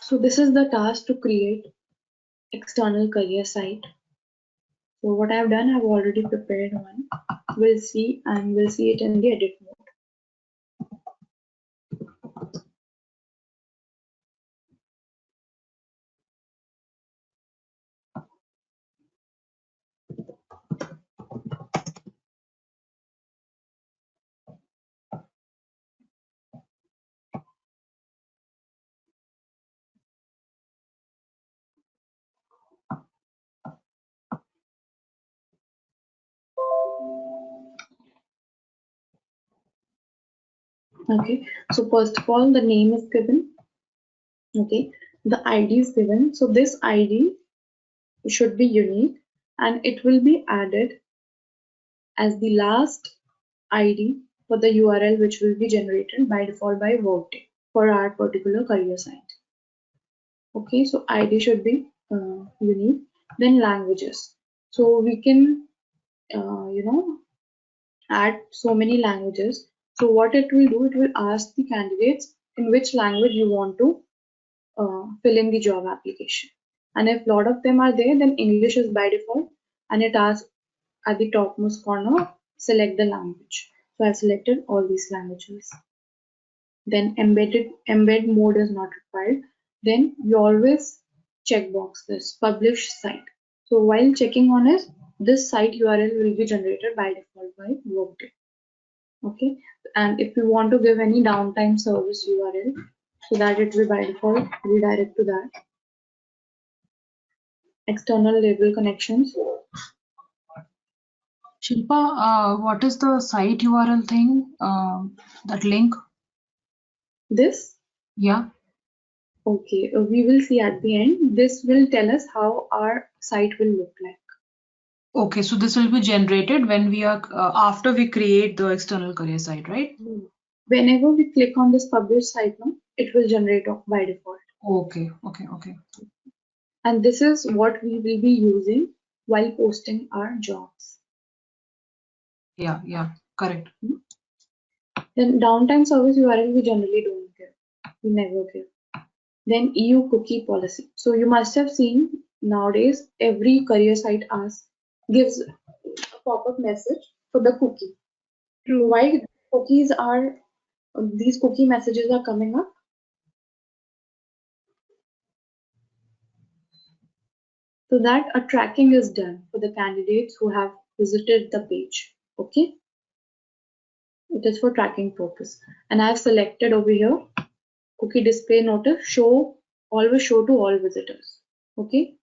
So this is the task to create external career site. So what I've done, I've already prepared one. We'll see, and we'll see it in the edit mode. Okay, so first of all, the name is given. Okay, the ID is given. So this ID should be unique, and it will be added as the last ID for the URL which will be generated by default by Workday for our particular career site. Okay, so ID should be unique. Then languages. So we can, add so many languages. So what it will do, it will ask the candidates in which language you want to fill in the job application. And if a lot of them are there, then English is by default, and it asks at the topmost corner, select the language. So I've selected all these languages. Then embed mode is not required. Then you always checkbox this publish site. So while checking on it, this site URL will be generated by default by Workday. Okay, and if you want to give any downtime service URL, so that it will by default redirect to that. External label connections. Shilpa, what is the site URL thing? That link? This, Yeah. okay, we will see at the end. This will tell us how our site will look like. Okay, so this will be generated when we are after we create the external career site, right? Whenever we click on this publish site now, it will generate by default. Okay. And this is what we will be using while posting our jobs. Yeah, correct. Then downtime service URL we generally don't give. We never give. Then EU cookie policy. So you must have seen nowadays every career site gives a pop-up message for the cookie. Why these cookie messages are coming up? So that a tracking is done for the candidates who have visited the page. Okay. It is for tracking purpose. And I have selected over here cookie display notice, always show to all visitors. Okay.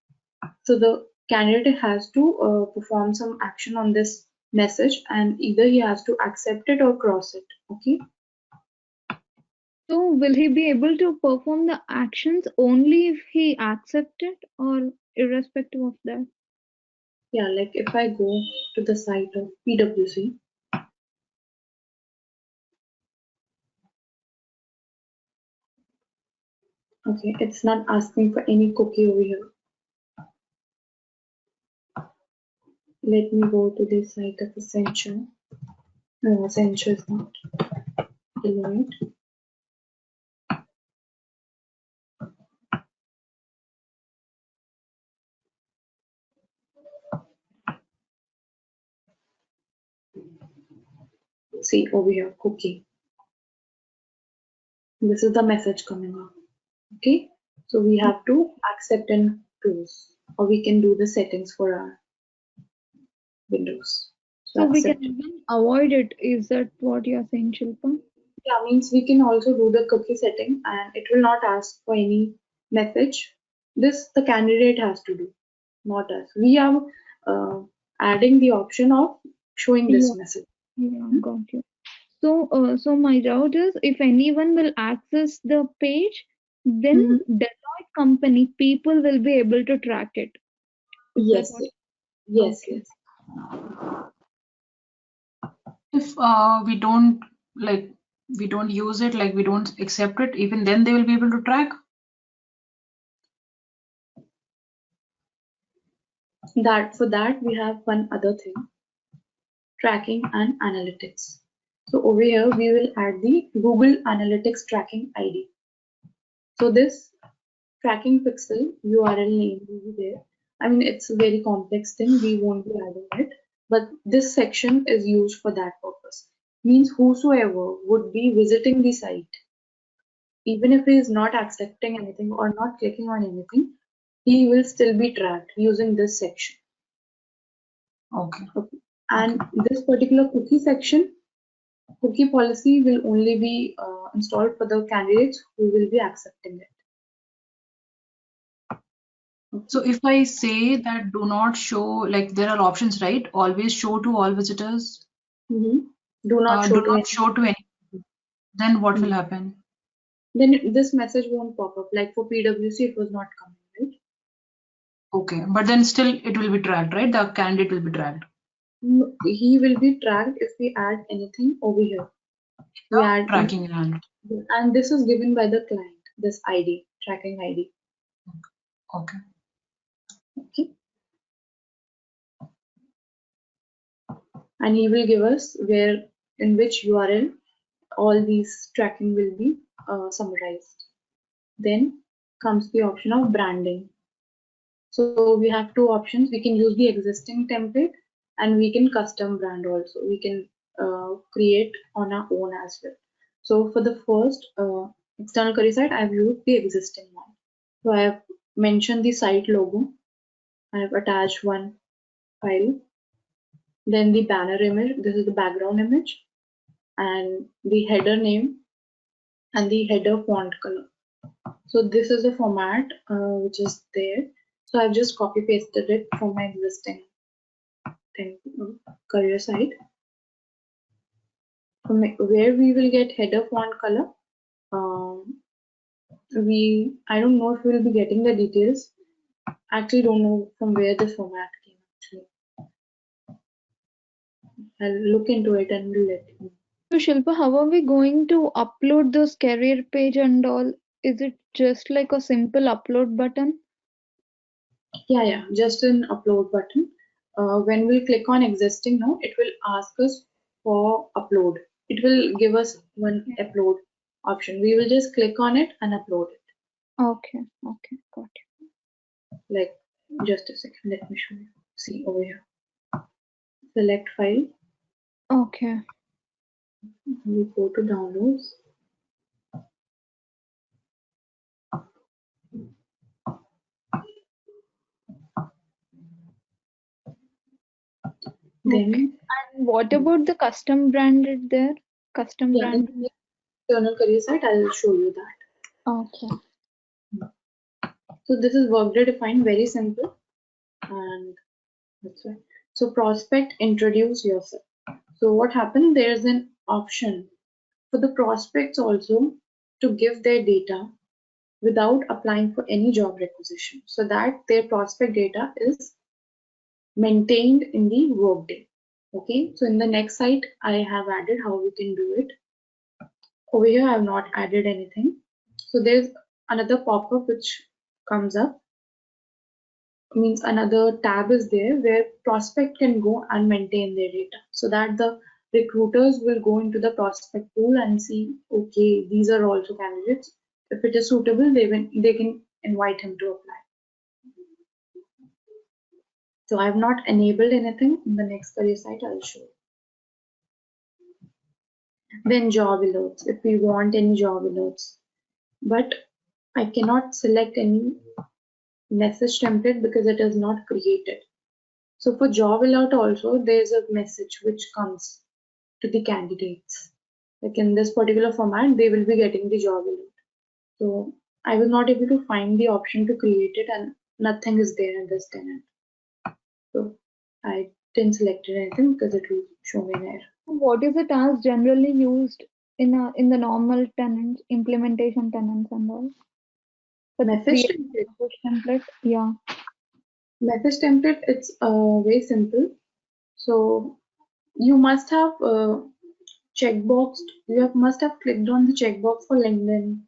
So the candidate has to perform some action on this message, and either he has to accept it or cross it. Okay. So will he be able to perform the actions only if he accepts it, or irrespective of that? Yeah, like if I go to the site of PwC, okay, it's not asking for any cookie over here. Let me go to the site of Accenture. No, Accenture is not. Deloitte. See over here, cookie. This is the message coming up. Okay, so we have to accept and close, or we can do the settings for our Windows. So we accept can it. even avoid it. Is that what you're saying, Shilpa? Yeah, means we can also do the cookie setting, and it will not ask for any message. This the candidate has to do, not us. We are adding the option of showing this Yeah, message. yeah, got you. So my doubt is, if anyone will access the page, then Mhm. Deloitte company people will be able to track it. Is that Yes, what? yes, Okay. yes. If we don't use it, like we don't accept it, even then they will be able to track. That for that we have one other thing, tracking and analytics. So over here we will add the Google Analytics tracking ID. So this tracking pixel URL name will be there. I mean, it's a very complex thing. We won't be adding it, but this section is used for that purpose. Means whosoever would be visiting the site, even if he is not accepting anything or not clicking on anything, he will still be tracked using this section. Okay. Okay. And this particular cookie section, cookie policy will only be installed for the candidates who will be accepting it. So if I say that do not show, like there are options, right? Always show to all visitors. Mhm. Do not show Do to not any. show to any. Then what will happen? Then this message won't pop up. Like for PwC, it was not coming, right? Okay, but then still it will be tracked, right? The candidate will be tracked. He will be tracked if we add anything over here. We add any, Tracking and and this is given by the client, this ID, tracking ID. okay. Okay. And he will give us where, in which URL all these tracking will be summarized. Then comes the option of branding. So we have two options. We can use the existing template and we can custom brand also. We can create on our own as well. So for the first external career site, I've used the existing one. So I have mentioned the site logo. I have attached one file. Then the banner image. This is the background image and the header name and the header font color. So this is the format which is there. So I've just copy pasted it from my existing thing, career site. Where we will get header font color, I don't know if we'll be getting the details. Actually, don't know from where the format came. Actually, I'll look into it and we'll let you know. So Shilpa, how are we going to upload this career page and all? Is it just like a simple upload button? Yeah, just an upload button. When we click on existing now, it will ask us for upload. It will give us one upload option. We will just click on it and upload it. Okay, got it. Like, just a second, let me show you. See over here. Select file. Okay. We go to downloads. Okay. Then And what about the custom branded there? custom Yeah, in brand. the external career site, I'll show you that. Okay. So this is Workday defined, very simple, and that's why. So prospect, introduce yourself. So what happened? There's an option for the prospects also to give their data without applying for any job requisition, so that their prospect data is maintained in the Workday. Okay, so in the next site, I have added how we can do it. Over here, I have not added anything. So there's another pop-up which comes up, means another tab is there where prospect can go and maintain their data, so that the recruiters will go into the prospect pool and see, okay, these are also candidates. If it is suitable, they can invite him to apply. So I have not enabled anything. In the next career site, I'll show you. Then job alerts, if we want any job alerts, but I cannot select any message template because it is not created. So for job alert also, there's a message which comes to the candidates. Like in this particular format, they will be getting the job alert. So I was not able to find the option to create it, and nothing is there in this tenant. So I didn't select anything because it will show me an error. What is the task generally used in the normal tenants, implementation tenants and all? For Message creating template. message template, yeah. Message template, it's very simple. So you must have checkboxed, must have clicked on the checkbox for LinkedIn,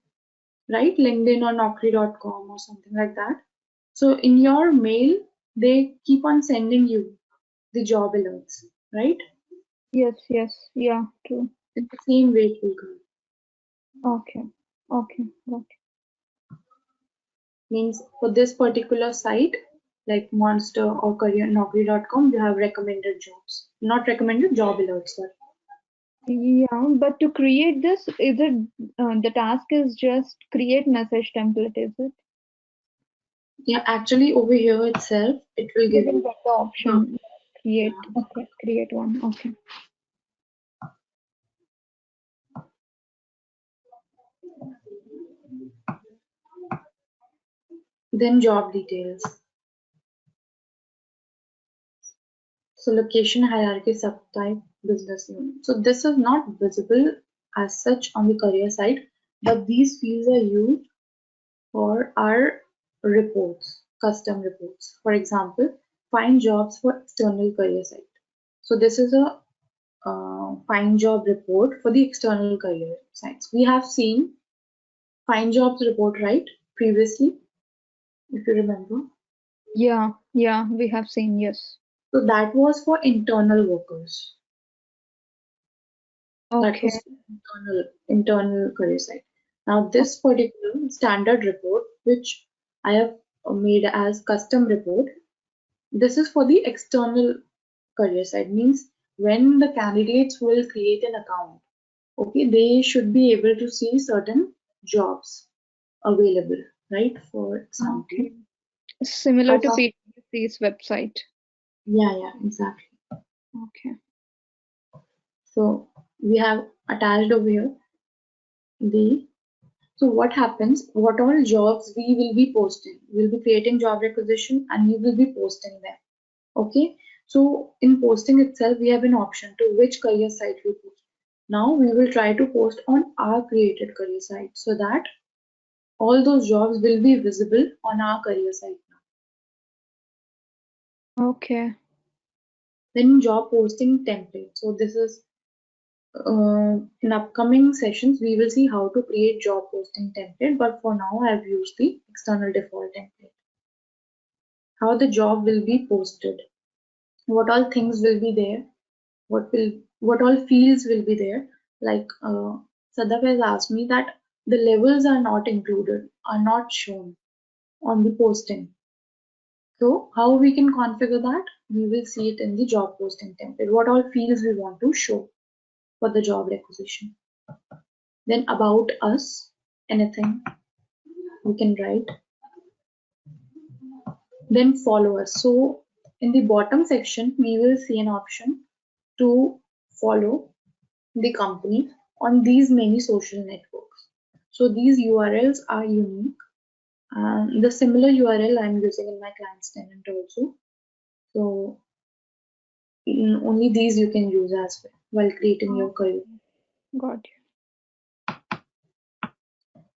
right? LinkedIn or Naukri.com or something like that. So in your mail, they keep on sending you the job alerts, right? Yes, yeah, true. In the same way it will come. Okay, okay, got it. Means for this particular site, like Monster or Career Naukri.com, you have recommended jobs, not recommended job alerts. Sorry. Yeah, but to create this, is it the task is just create message template, is it? Yeah, actually over here itself, it will You give will you. get the option create. Yeah. Okay, create one. Okay. Then job details. So location, hierarchy, subtype, business unit. So this is not visible as such on the career side, but these fields are used for our reports, custom reports. For example, find jobs for external career site. So this is a find job report for the external career sites. We have seen find jobs report, right? Previously, if you remember. Yeah, we have seen, yes. So that was for internal workers. That Okay. was internal career site. Now this particular standard report, which I have made as custom report, this is for the external career site. Means when the candidates will create an account, okay, they should be able to see certain jobs available, right? For example, Okay. Similar as to of PwC's website. yeah, exactly. Okay. So we have attached over here the. So what happens? What all jobs we will be posting? We'll be creating job requisition and we will be posting them. Okay. So in posting itself, we have an option to which career site we post. Now we will try to post on our created career site so that all those jobs will be visible on our career site now. Okay. Then job posting template. So this is in upcoming sessions, we will see how to create job posting template. But for now, I've used the external default template. How the job will be posted, what all things will be there, what all fields will be there. Like Sadaf has asked me that the levels are not included, are not shown on the posting. So how we can configure that? We will see it in the job posting template. What all fields we want to show for the job requisition. Then about us, anything we can write. Then followers. So in the bottom section, we will see an option to follow. the company on these many social networks. So these URLs are unique. The similar URL I'm using in my client's tenant also. So only these you can use as well while creating your career. Got you.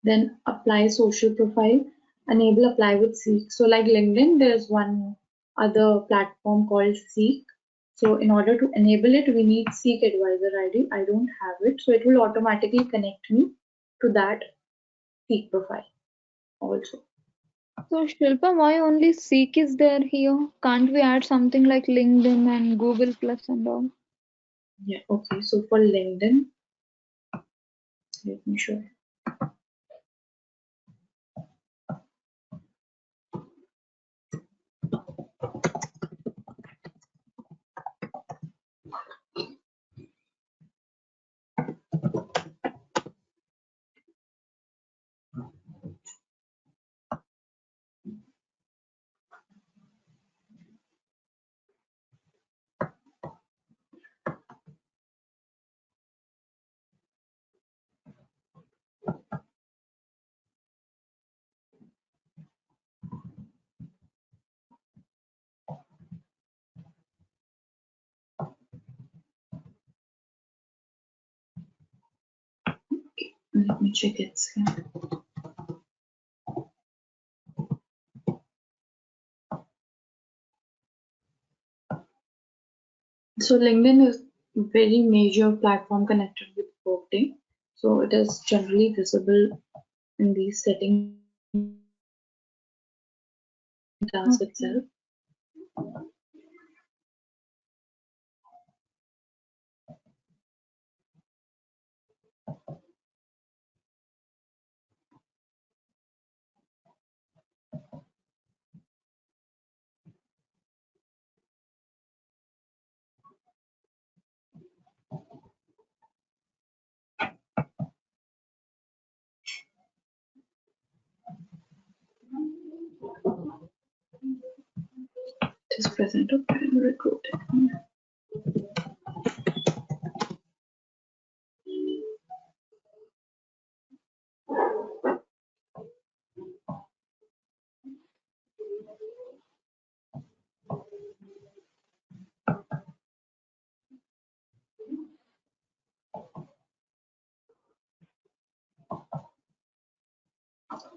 Then apply social profile, enable apply with Seek. So like LinkedIn, there's one other platform called Seek. So in order to enable it, we need Seek Advisor ID. I don't have it, so it will automatically connect me to that Seek profile also. So Shilpa, why only Seek is there here? Can't we add something like LinkedIn and Google Plus and all? Yeah, okay. So for LinkedIn, let me show you. Let me check it. So LinkedIn is a very major platform connected with Workday. So it is generally visible in these settings task itself. It is present of recruiting.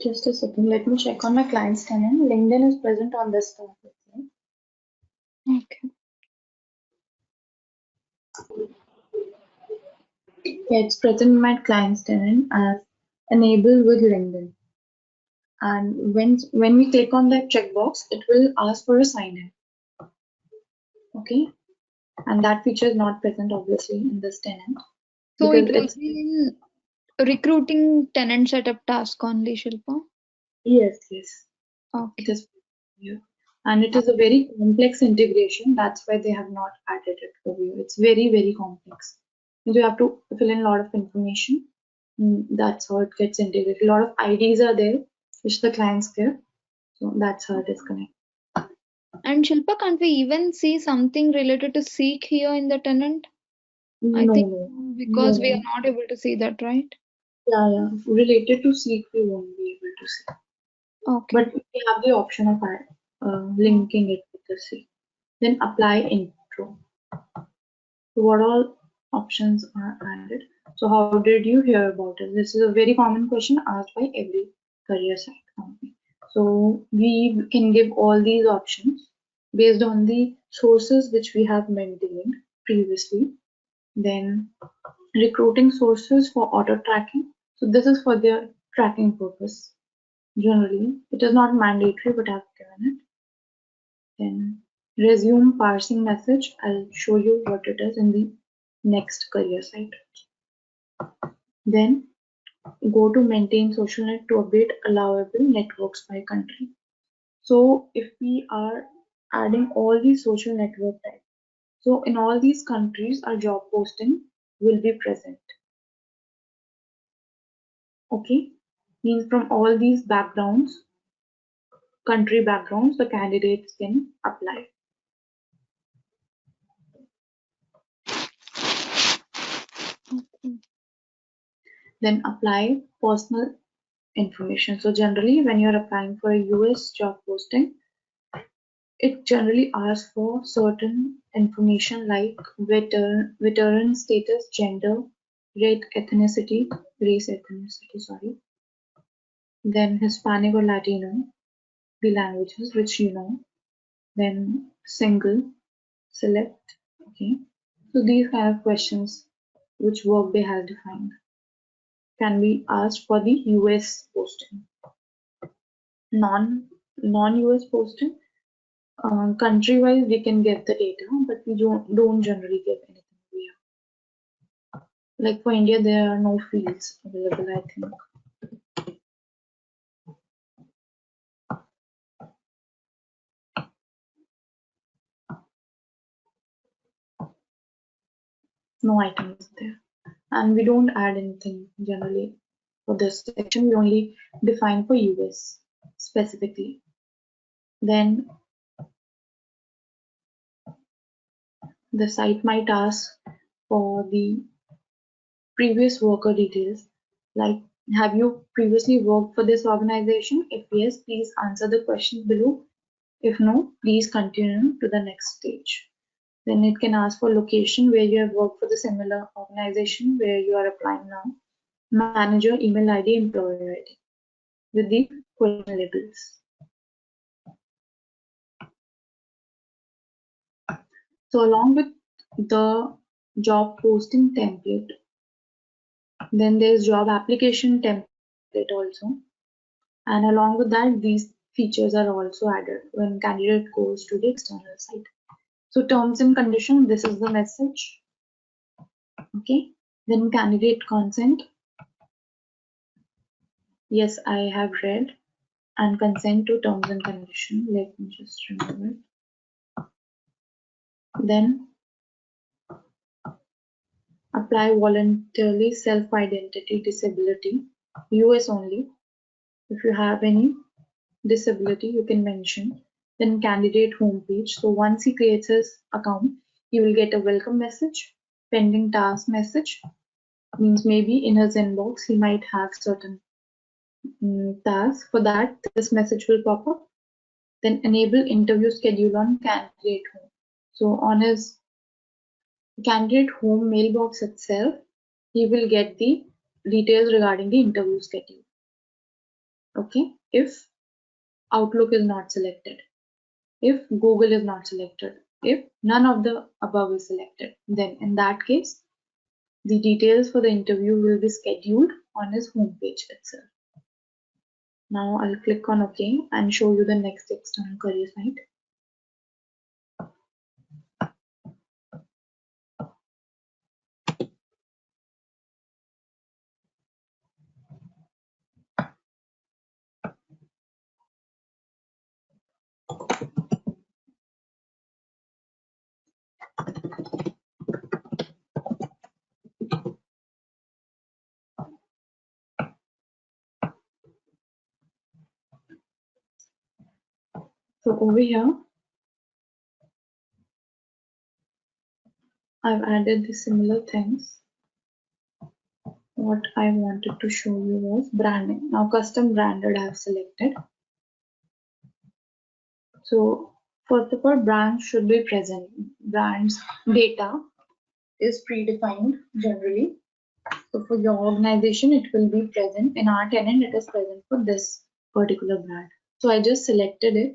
Just a second, let me check on my client's tenant. LinkedIn is present on this tab. Okay. Yeah, it's present in my client's tenant as enable with LinkedIn. And when we click on that checkbox, it will ask for a sign in. Okay, and that feature is not present obviously in this tenant So because it will it's be in recruiting tenant setup task only, Shilpa. yes, it Okay. is here, and it is a very complex integration. That's why they have not added it over here. It's very complex. You have to fill in a lot of information. That's how it gets integrated. A lot of IDs are there which the clients give. So that's how it is connected. And Shilpa, can't we even see something related to Seek here in the tenant? I No, think no, because we are no. not able to see that, right? Yeah. Related to Seek, we won't be able to see. Okay. But we have the option of linking it with the Seek. Then apply intro. So what all options are added? So how did you hear about it? This is a very common question asked by every career site company. So we can give all these options based on the sources which we have maintained previously. Then recruiting sources for auto tracking. So this is for their tracking purpose. Generally, it is not mandatory, but I've given it. Then resume parsing message. I'll show you what it is in the next career site. Then go to maintain social net to update allowable networks by country. So if we are adding all these social network types, so in all these countries, our job posting will be present. Okay, means from all these backgrounds, country backgrounds, the candidates can apply. Then apply personal information. So generally when you're applying for a US job posting, it generally asks for certain information like veteran status, gender, race, ethnicity, sorry. Then Hispanic or Latino, the languages which you know. Then single, select, okay. So these kind of questions which Workday has defined can be asked for the US posting. Non-US posting, country-wise we can get the data, but we don't generally get anything here. Like for India, there are no fields available, I think. No items there. And we don't add anything generally for this section. We only define for US specifically. Then the site might ask for the previous worker details, like have you previously worked for this organization? If yes, please answer the question below. If no, please continue to the next stage. Then it can ask for location where you have worked for the similar organization where you are applying now, manager, email ID, employer ID with the question labels. So along with the job posting template, then there's job application template also. And along with that, these features are also added when candidate goes to the external site. So terms and conditions, this is the message. Okay. Then candidate consent. Yes, I have read and consent to terms and conditions. Let me just remove it. Then apply voluntarily self-identity disability, US only. If you have any disability, you can mention. Then candidate homepage. So once he creates his account, he will get a welcome message, pending task message. Means maybe in his inbox he might have certain tasks. For that, this message will pop up. Then enable interview schedule on candidate home. So on his candidate home mailbox itself, he will get the details regarding the interview schedule. Okay, if Outlook is not selected, if Google is not selected, if none of the above is selected, then in that case, the details for the interview will be scheduled on his homepage itself. Now I'll click on OK and show you the next external career site. So over here, I've added the similar things. What I wanted to show you was branding. Now custom branded I have selected. So first of all, brands should be present. Brands data is predefined generally. So for your organization, it will be present. In our tenant, it is present for this particular brand. So I just selected it.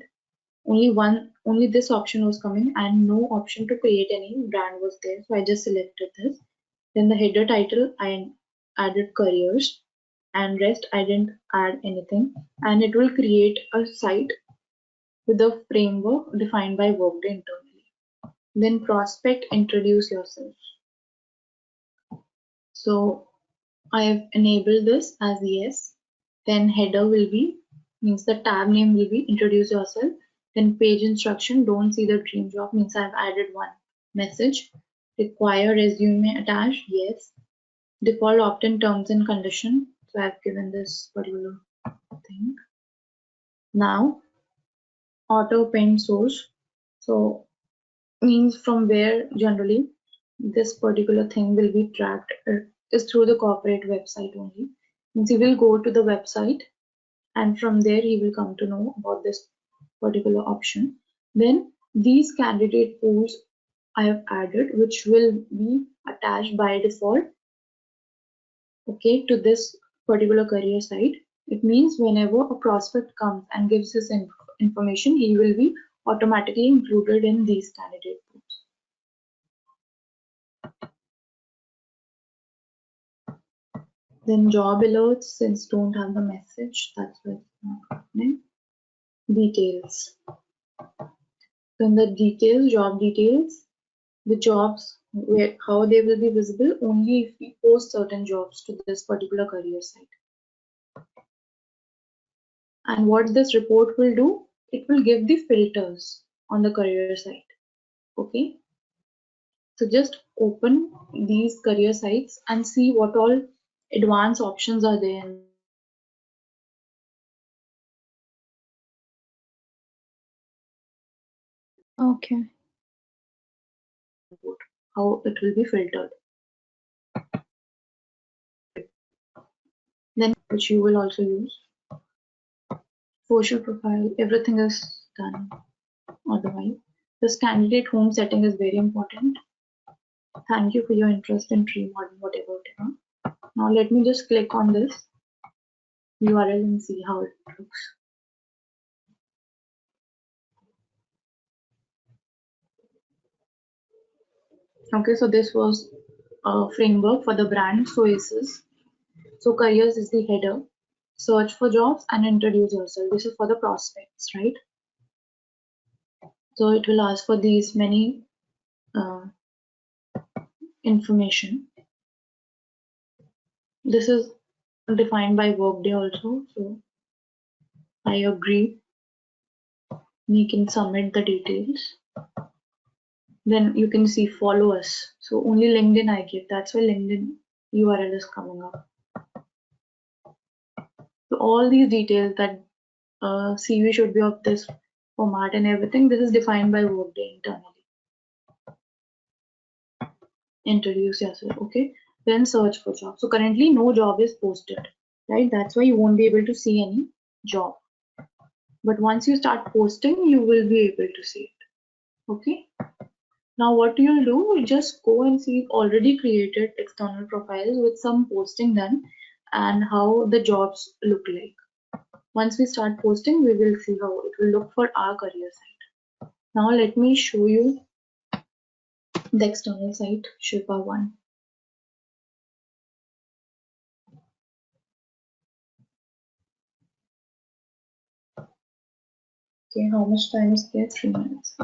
Only this option was coming and no option to create any brand was there. So I just selected this. Then the header title, I added careers, and rest I didn't add anything. And it will create a site with a framework defined by Workday internally. Then prospect, introduce yourself. So I have enabled this as yes. Then header will be, means the tab name will be introduce yourself. Then page instruction, don't see the dream job, means I've added one message. Require resume attached, yes. Default opt-in terms and condition, so I've given this particular thing. Now auto pin source, so means from where generally this particular thing will be tracked is through the corporate website only. Means he will go to the website and from there he will come to know about this particular option. Then these candidate pools I have added, which will be attached by default, okay, to this particular career site. It means whenever a prospect comes and gives his information, he will be automatically included in these candidate pools. Then job alerts, since don't have the message, that's why it's not happening. Details. Then the details, job details, the jobs, how they will be visible only if we post certain jobs to this particular career site. And what this report will do, it will give the filters on the career site. Okay. So just open these career sites and see what all advanced options are there. Okay. How it will be filtered. Then which you will also use. Social profile, everything is done. Otherwise, this candidate home setting is very important. Thank you for your interest in tree model, whatever. Now let me just click on this URL and see how it looks. Okay, so this was a framework for the brand Oasis. So careers is the header. Search for jobs and introduce yourself. This is for the prospects, right? So it will ask for these many information. This is defined by Workday also. So I agree. We can submit the details. Then you can see follow us. So only LinkedIn I give. That's why LinkedIn URL is coming up. So all these details that CV should be of this format and everything, this is defined by Workday internally. Introduce yourself, okay? Then search for job. So currently no job is posted, right? That's why you won't be able to see any job. But once you start posting, you will be able to see it, okay? Now what you'll do, you just go and see already created external profiles with some posting done and how the jobs look like. Once we start posting, we will see how it will look for our career site. Now let me show you the external site, Shilpa 1. Okay, how much time is there? 3 minutes.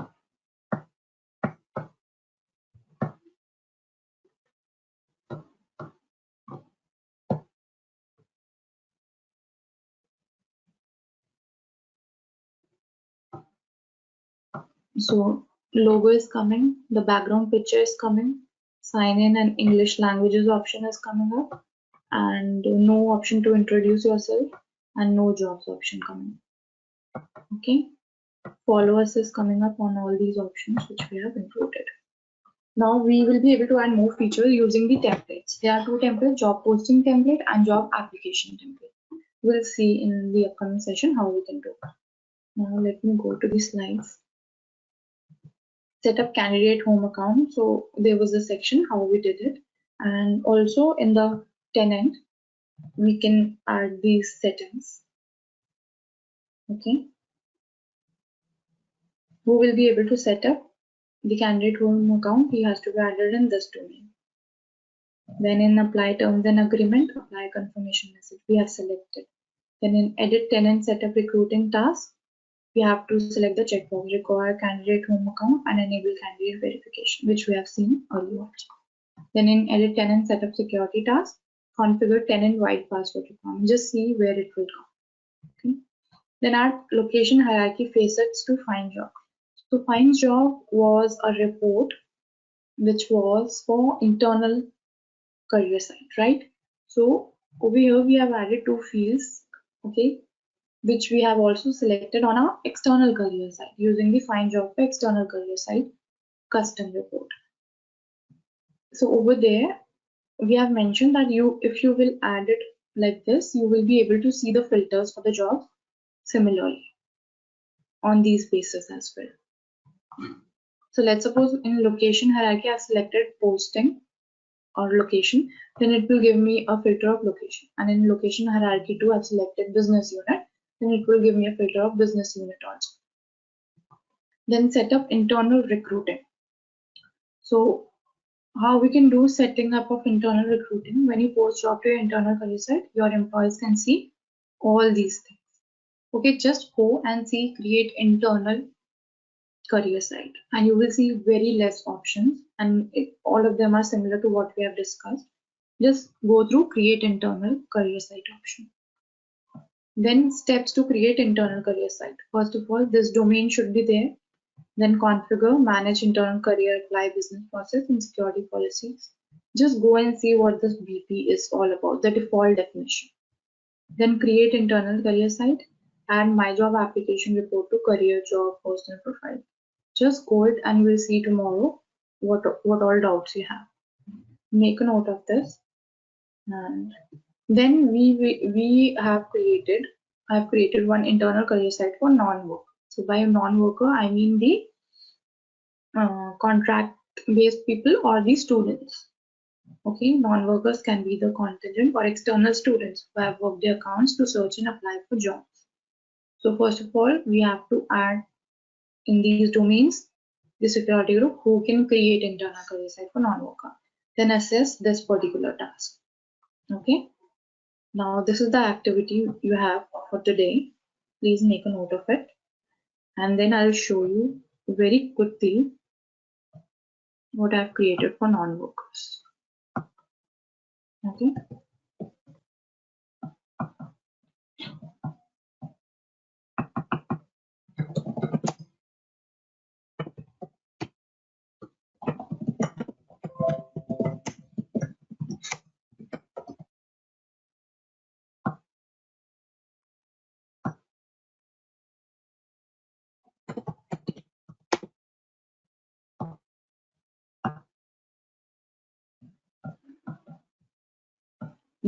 So logo is coming, the background picture is coming, sign in and English languages option is coming up, and no option to introduce yourself, and no jobs option coming. Okay, follow us is coming up on all these options which we have included. Now we will be able to add more features using the templates. There are two templates, job posting template and job application template. We'll see in the upcoming session how we can do it. Now let me go to the slides. Set up candidate home account. So there was a section how we did it, and also in the tenant we can add these settings. Okay, who will be able to set up the candidate home account? He has to be added in this domain. Then in apply terms and agreement, apply confirmation message, we have selected. Then in edit tenant setup recruiting task, we have to select the checkbox require candidate home account and enable candidate verification, which we have seen earlier. Then in edit tenant setup security task, configure tenant wide password requirement. Just see where it will go. Okay. Then add location hierarchy facets to find job. So find job was a report which was for internal career site, right? So over here we have added two fields, okay, which we have also selected on our external career site using the find job for external career site custom report. So over there we have mentioned that if you will add it like this, you will be able to see the filters for the job similarly on these bases as well. So let's suppose in location hierarchy, I've selected posting or location, then it will give me a filter of location. And in location hierarchy 2, I've selected business unit, then it will give me a filter of business unit also. Then set up internal recruiting. So how we can do setting up of internal recruiting? When you post job to your internal career site, your employees can see all these things. Okay, just go and see create internal career site, and you will see very less options, and all of them are similar to what we have discussed. Just go through create internal career site option. Then steps to create internal career site. First of all, this domain should be there. Then configure, manage internal career, apply business process and security policies. Just go and see what this BP is all about, the default definition. Then create internal career site, add my job application report to career job personal profile. Just go it and we'll see tomorrow what all doubts you have. Make a note of this. And then I've created one internal career site for non-worker. So by non-worker, I mean the contract-based people or the students. Okay, non-workers can be the contingent or external students who have worked their accounts to search and apply for jobs. So first of all, we have to add in these domains the security group who can create internal career site for non-worker. Then assess this particular task. Okay. Now this is the activity you have for today. Please make a note of it. And then I'll show you very quickly what I've created for non-workers. Okay.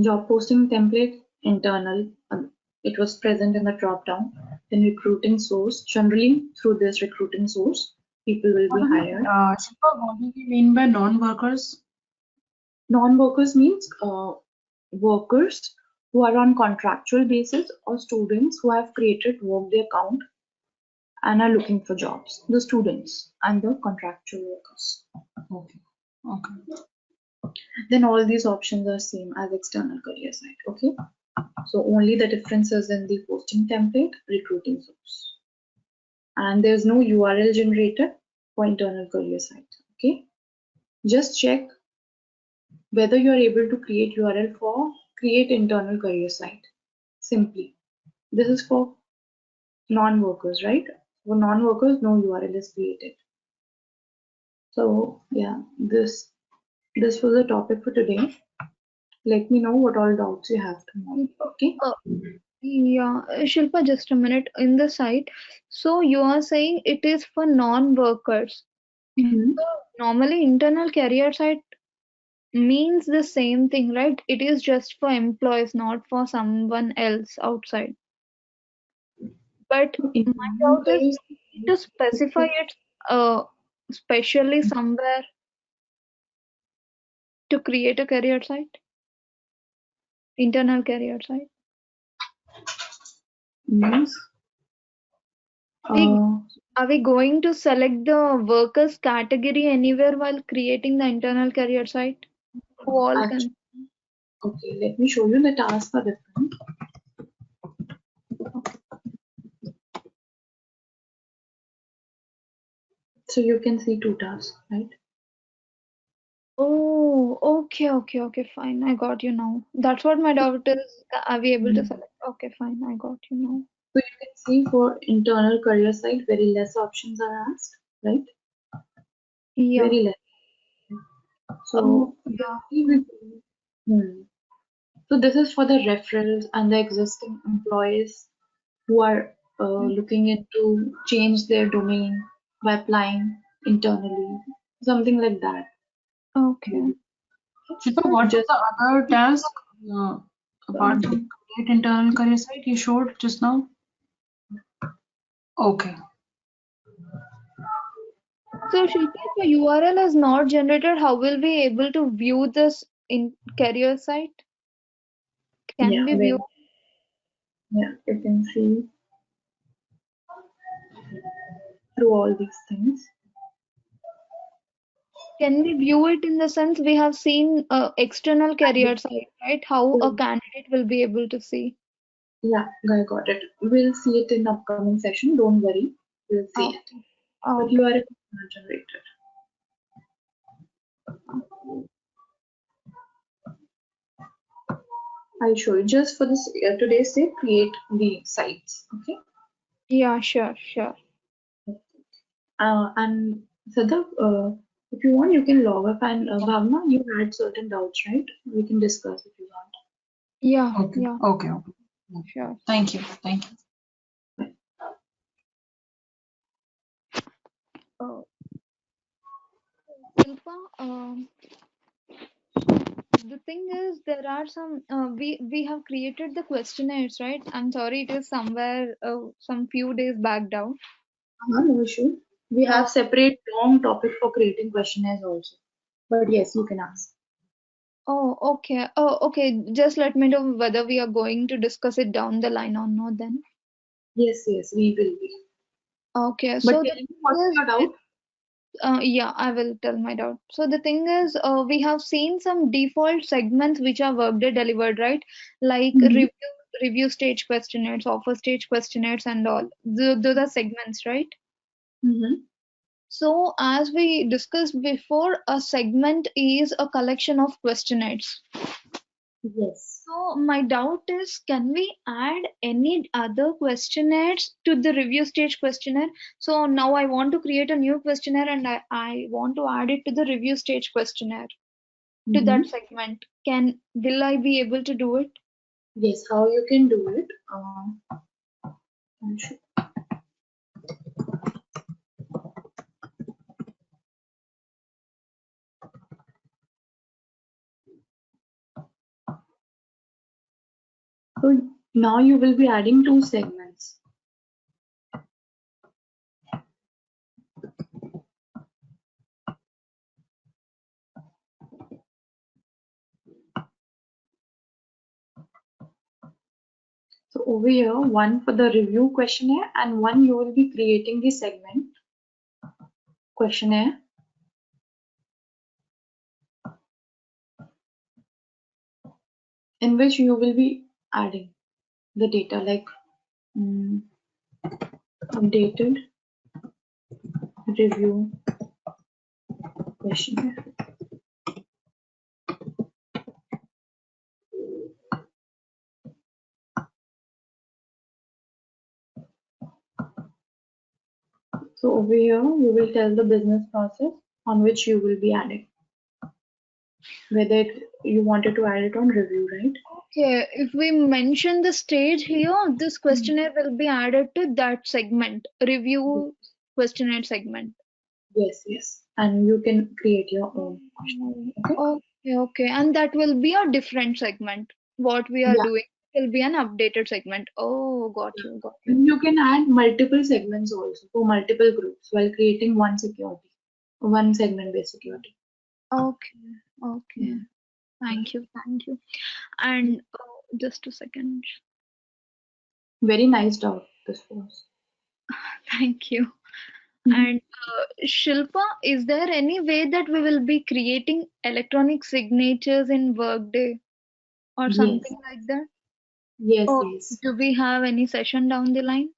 Job posting template, internal, it was present in the drop down. Then recruiting source, generally through this recruiting source, people will be hired. Shilpa, what do you mean by non-workers? Non-workers means workers who are on contractual basis or students who have created work their account and are looking for jobs. The students and the contractual workers. Okay. Okay. Then all these options are same as external career site. Okay. So only the difference is in the posting template, recruiting source. And there's no URL generator for internal career site. Okay. Just check whether you are able to create URL for create internal career site. Simply. This is for non-workers, right? For non-workers, no URL is created. So yeah, this was the topic for today. Let me know what all doubts you have tomorrow. Okay. Yeah, Shilpa, just a minute. In the site, so you are saying it is for non-workers. Mhm. So normally internal career site means the same thing, right? It is just for employees, not for someone else outside. But my doubt is to specify it specially somewhere to create a career site, internal career site. Means, We Are we going to select the workers category anywhere while creating the internal career site? Who all actually, can? okay, let me show you the tasks are different. So you can see two tasks, right? Oh, okay, fine. I got you now. That's what my doubt is. Are we able to select? Okay, fine. I got you now. So you can see for internal career site, very less options are asked, right? Yeah. Very less. So Yeah. So this is for the referrals and the existing employees who are looking into change their domain by applying internally, something like that. Okay. Shilpa, what was Just the other task apart from create internal career site you showed just now? Okay. So Shilpa, if the URL is not generated, how will we able to view this in career site? Can we view? you can see through all these things. Can we view it in the sense we have seen external career site, right? How a candidate will be able to see. Yeah, I got it. We'll see it in upcoming session. Don't worry. We'll see it. But Okay. you are not generated. I'll show you. Just for this today's sake, create the sites. Okay. Yeah, sure, sure. And Sadaf, if you want, you can log up. And Bhavna, you had certain doubts, right? We can discuss if you want. Yeah, Okay. yeah, Okay. sure. Thank you. Thank you. Uh, Shilpa, the thing is, there are some we have created the questionnaires, right? I'm sorry, it is somewhere some few days back down. No issue. We Uh, have separate long topic for creating questionnaires also. But yes, you can ask. oh, okay. Oh, okay. Just let me know whether we are going to discuss it down the line or not then. Yes, we will be. Okay, But so the tell me what's thing is, your doubt? yeah, I will tell my doubt. So the thing is, we have seen some default segments which are Workday delivered, right? Like Mm-hmm. review stage questionnaires, offer stage questionnaires, and all. Those are segments, right? Mm-hmm. So as we discussed before, a segment is a collection of questionnaires. Yes. So my doubt is, can we add any other questionnaires to the review stage questionnaire? So now I want to create a new questionnaire and I want to add it to the review stage questionnaire to that Mm-hmm. segment. Will I be able to do it? Yes, how you can do it? I'm sure. So now you will be adding two segments. So over here, one for the review questionnaire and one you will be creating the segment questionnaire, in which you will be adding the data like updated review questionnaire. So over here, you will tell the business process on which you will be adding. Whether you wanted to add it on review, right? Okay, if we mention the stage here, this questionnaire will be added to that segment, review questionnaire segment. Yes. And you can create your own question. Okay? Okay. And that will be a different segment. What we are Yeah. doing will be an updated segment. Oh, got you. And you can add multiple segments also for multiple groups while creating one segment based security. Okay. Thank you. And just a second. Very nice doubt, this was. Thank you. Mhm. And Shilpa, is there any way that we will be creating electronic signatures in Workday or Yes, something like that? yes, Or yes. do we have any session down the line?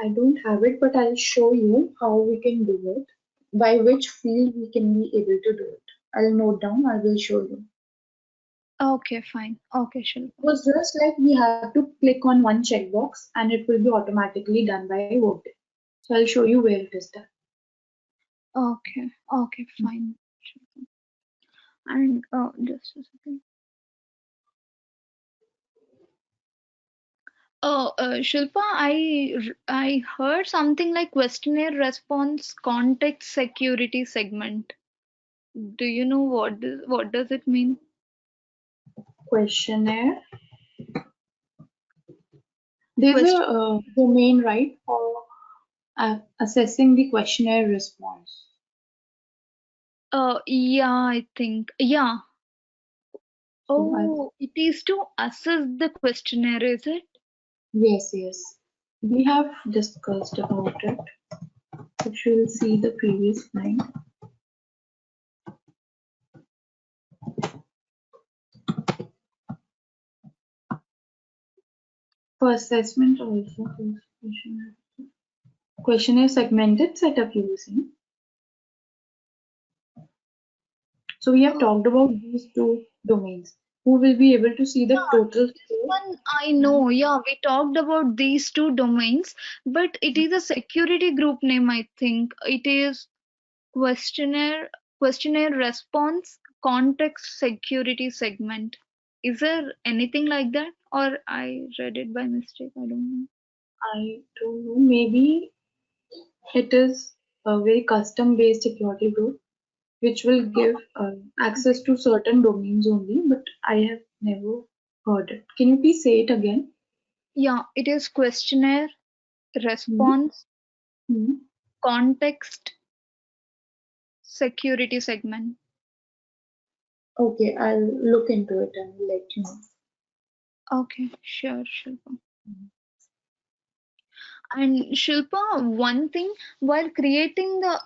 I don't have it, but I'll show you how we can do it, by which field we can be able to do it. I'll note down, I will show you. Okay, fine. Okay, Shilpa. It was just like we have to click on one checkbox and it will be automatically done by Workday. So I'll show you where it is done. Okay, fine. And just a second. Shilpa, I heard something like questionnaire response context security segment. Do you know what does it mean? Questionnaire. There's Question. a domain, right, for assessing the questionnaire response. Yeah, I think. Yeah. So Oh, it is to assess the questionnaire, is it? yes, we have discussed about it. If you will see the previous slide. For assessment also, questionnaire segmented setup using. So we have talked about these two domains. Who will be able to see the Yeah, total this score? one I know. Yeah, we talked about these two domains, but it is a security group name, I think. It is questionnaire response context security segment. Is there anything like that? Or I read it by mistake? I don't know. I don't know. Maybe it is a very custom-based security group which will give access to certain domains only, but I have never heard it. Can you please say it again? Yeah, it is questionnaire Hmm. response Hmm. context security segment. Okay, I'll look into it and let you know. Okay, sure, Shilpa. And Shilpa, one thing while creating the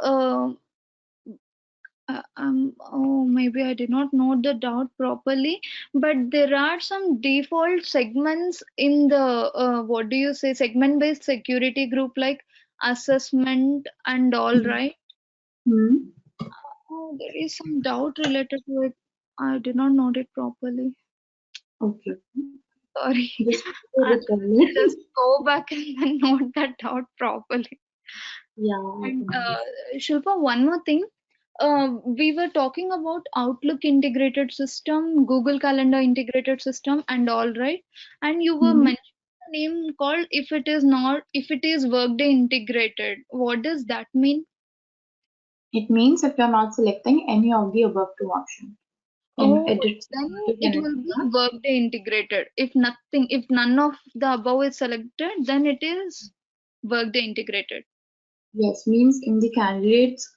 oh, maybe I did not note the doubt properly, but there are some default segments in the what do you say, segment-based security group like assessment and all, right? Hmm. Oh, there is some doubt related to it. I did not note it properly. Okay, Sorry. just I'll recall it. just go back and then note that out properly. Yeah, I And can understand. Shilpa, one more thing. We were talking about Outlook integrated system, Google Calendar integrated system, and all, right? And you were Hmm. mentioning a name called if it is Workday integrated. What does that mean? It means if you're not selecting any of the above two options in Oh, edit then schematic it and will be etc. Workday integrated. If none of the above is selected, then it is Workday integrated. Yes, means in the candidate's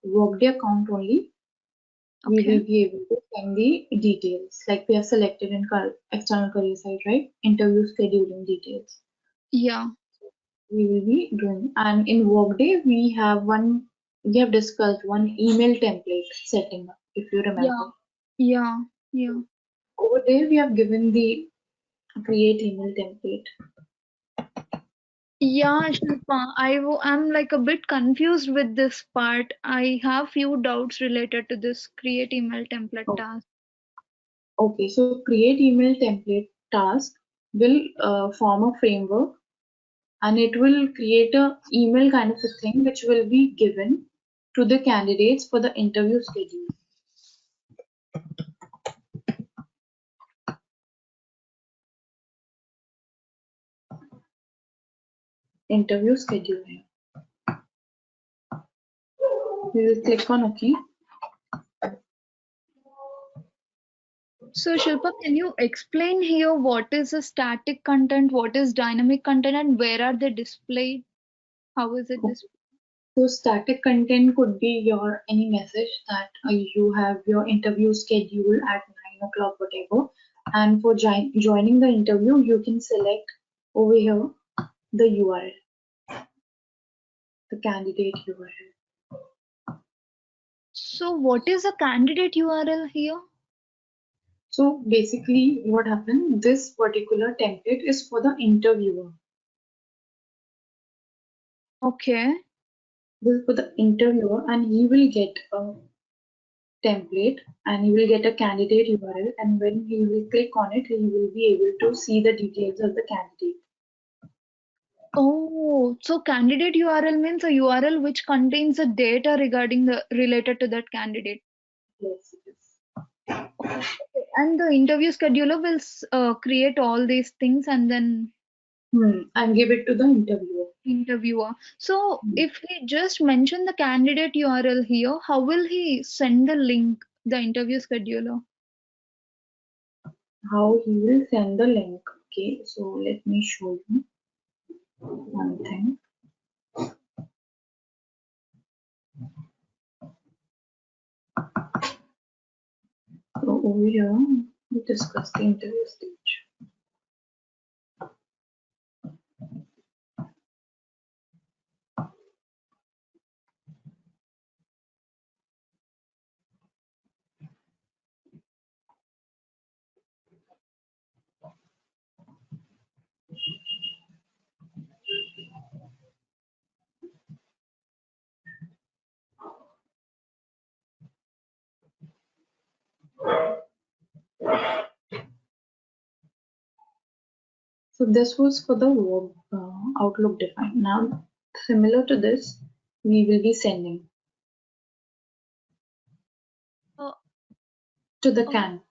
Workday account only, we Okay. will be able to send the details like we have selected in external career site, right? Interview scheduling details. Yeah. We will be doing. And in Workday, we have discussed one email template setting up, if you Yeah. remember. Yeah. Yeah. Over there, we have given the create email template. Yeah, Shilpa, I'm like a bit confused with this part. I have few doubts related to this create email template Oh, task. okay, so create email template task will form a framework and it will create a email kind of a thing which will be given to the candidates for the interview schedule. Interview schedule. We will click on OK. So, Shilpa, can you explain here what is a static content, what is dynamic content, and where are they displayed? How is it displayed? So static content could be your any message that you have your interview schedule at 9 o'clock, whatever. And for joining the interview, you can select over here the URL, the candidate URL. So, what is a candidate URL here? So basically, what happened? This particular template is for the interviewer. Okay. This is for the interviewer, and he will get a template and he will get a candidate URL. And when he will click on it, he will be able to see the details of the candidate. Oh, so candidate URL means a URL which contains the data regarding the related to that candidate. Yes, yes. Okay. And the interview scheduler will create all these things and then. And give it to the interviewer. So Hmm. if he just mention the candidate URL here, how will he send the link, the interview scheduler? How he will send the link. Okay, so let me show you one thing. So over here, we discuss the interview stage. So this was for the work Outlook define. Now, similar to this, we will be sending Uh, to the oh, can.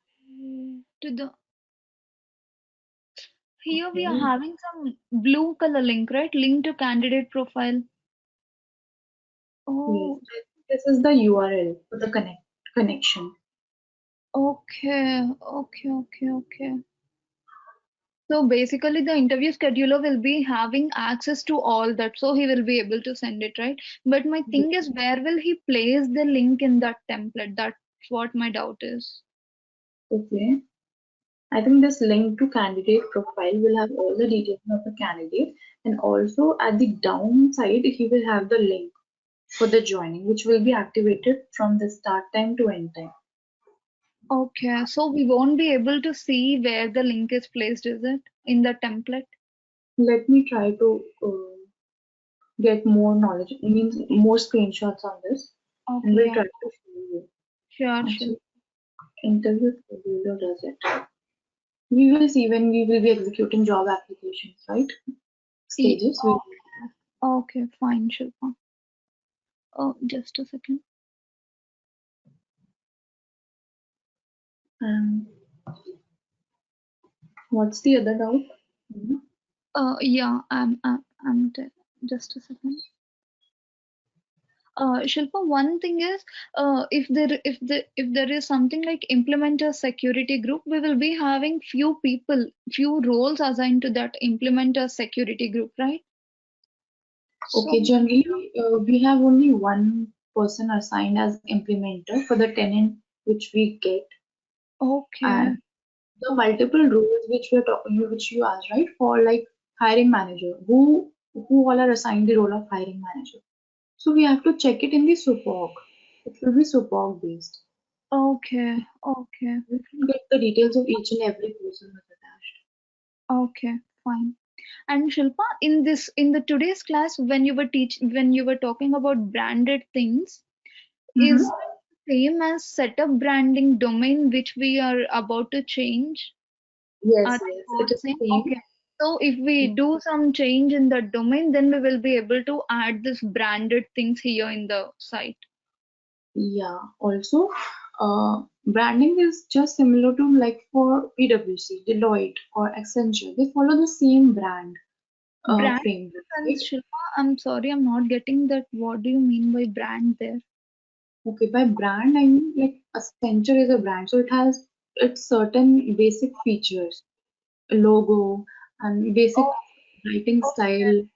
to the here we are Okay. having some blue color link, right? Link to candidate profile. Yes, Oh, this is the URL for the connection. okay. So basically, the interview scheduler will be having access to all that, so he will be able to send it, right? But my thing is, where will he place the link in that template? That's what my doubt is. Okay. I think this link to candidate profile will have all the details of the candidate, and also at the downside, he will have the link for the joining, which will be activated from the start time to end time. Okay, so we won't be able to see where the link is placed, is it? In the template? Let me try to get more knowledge, means more screenshots on this, and Okay, we'll yeah, try to show you. sure. Actually, interview scheduler does it. We will see when we will be executing job applications, right? E- Stages. Okay, fine, Shilpa. Oh, just a second. Um, what's the other doubt? Mhm. Yeah, I'm there. Just a second. Shilpa, one thing is, if there is something like implementer security group, we will be having few people, few roles assigned to that implementer security group, right? Okay, So, generally, we have only one person assigned as implementer for the tenant which we get, okay, and the multiple roles which we are talking, which you asked, right, for like hiring manager, who all are assigned the role of hiring manager. So we have to check it in the SUPOG. It will be SUPOG based. okay, We can get the details of each and every person who's attached. okay, fine. And Shilpa, in the today's class, when you were talking about branded things, Mm-hmm. is it same as setup branding domain which we are about to change? Are Yes, they yes, it both is same? same. Okay. So if we do some change in the domain, then we will be able to add this branded things here in the site. Yeah. Also, branding is just similar to like for PwC, Deloitte, or Accenture. They follow the same brand Brand framework, right? sense, Shilpa, I'm sorry, I'm not getting that. What do you mean by brand there? Okay, by brand I mean like Accenture is a brand, so it has its certain basic features, a logo and basic Oh, writing okay. style.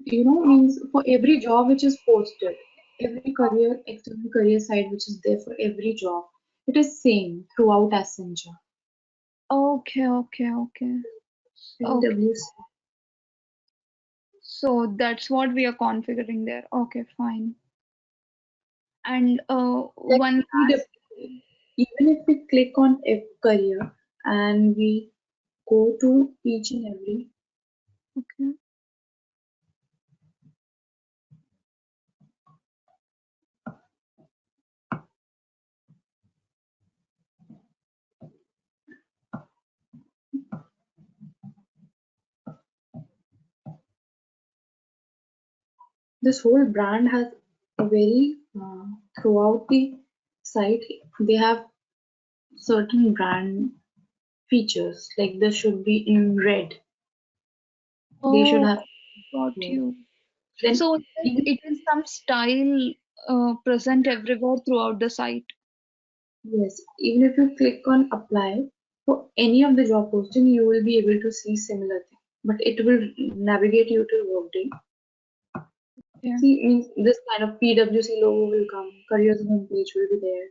Means for every job which is posted, every career, external career site which is there for every job, it is same throughout Accenture. Okay. Okay. PwC. So that's what we are configuring there. Okay, fine. And Like one last, PwC, even if we click on a career and we go to each and every, okay. this whole brand has a very throughout the site, they have certain brand features, like this should be in red. They should Oh, have. got Yeah. you. Then So even it is some style present everywhere throughout the site. yes, even if you click on apply for any of the job posting, you will be able to see similar thing. But it will navigate you to Workday. Yeah. See, means this kind of PwC logo will come, careers homepage will be there.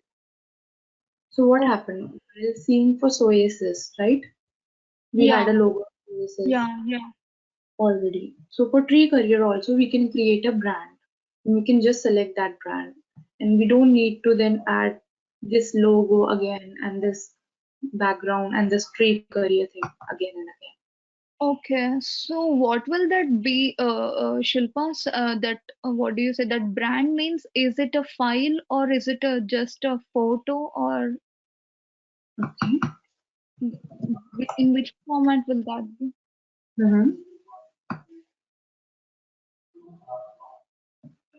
So what Oh, happened? While seeing for Soasis, right? We had yeah, a logo of Soasis yeah. already. So for Tree Career also, we can create a brand. We can just select that brand, and we don't need to then add this logo again and this background and this Tree Career thing again and again. Okay, so what will that be, Shilpa? That what do you say? That brand means, is it a file or is it a just a photo, or Okay. in which format will that be? Mm-hmm.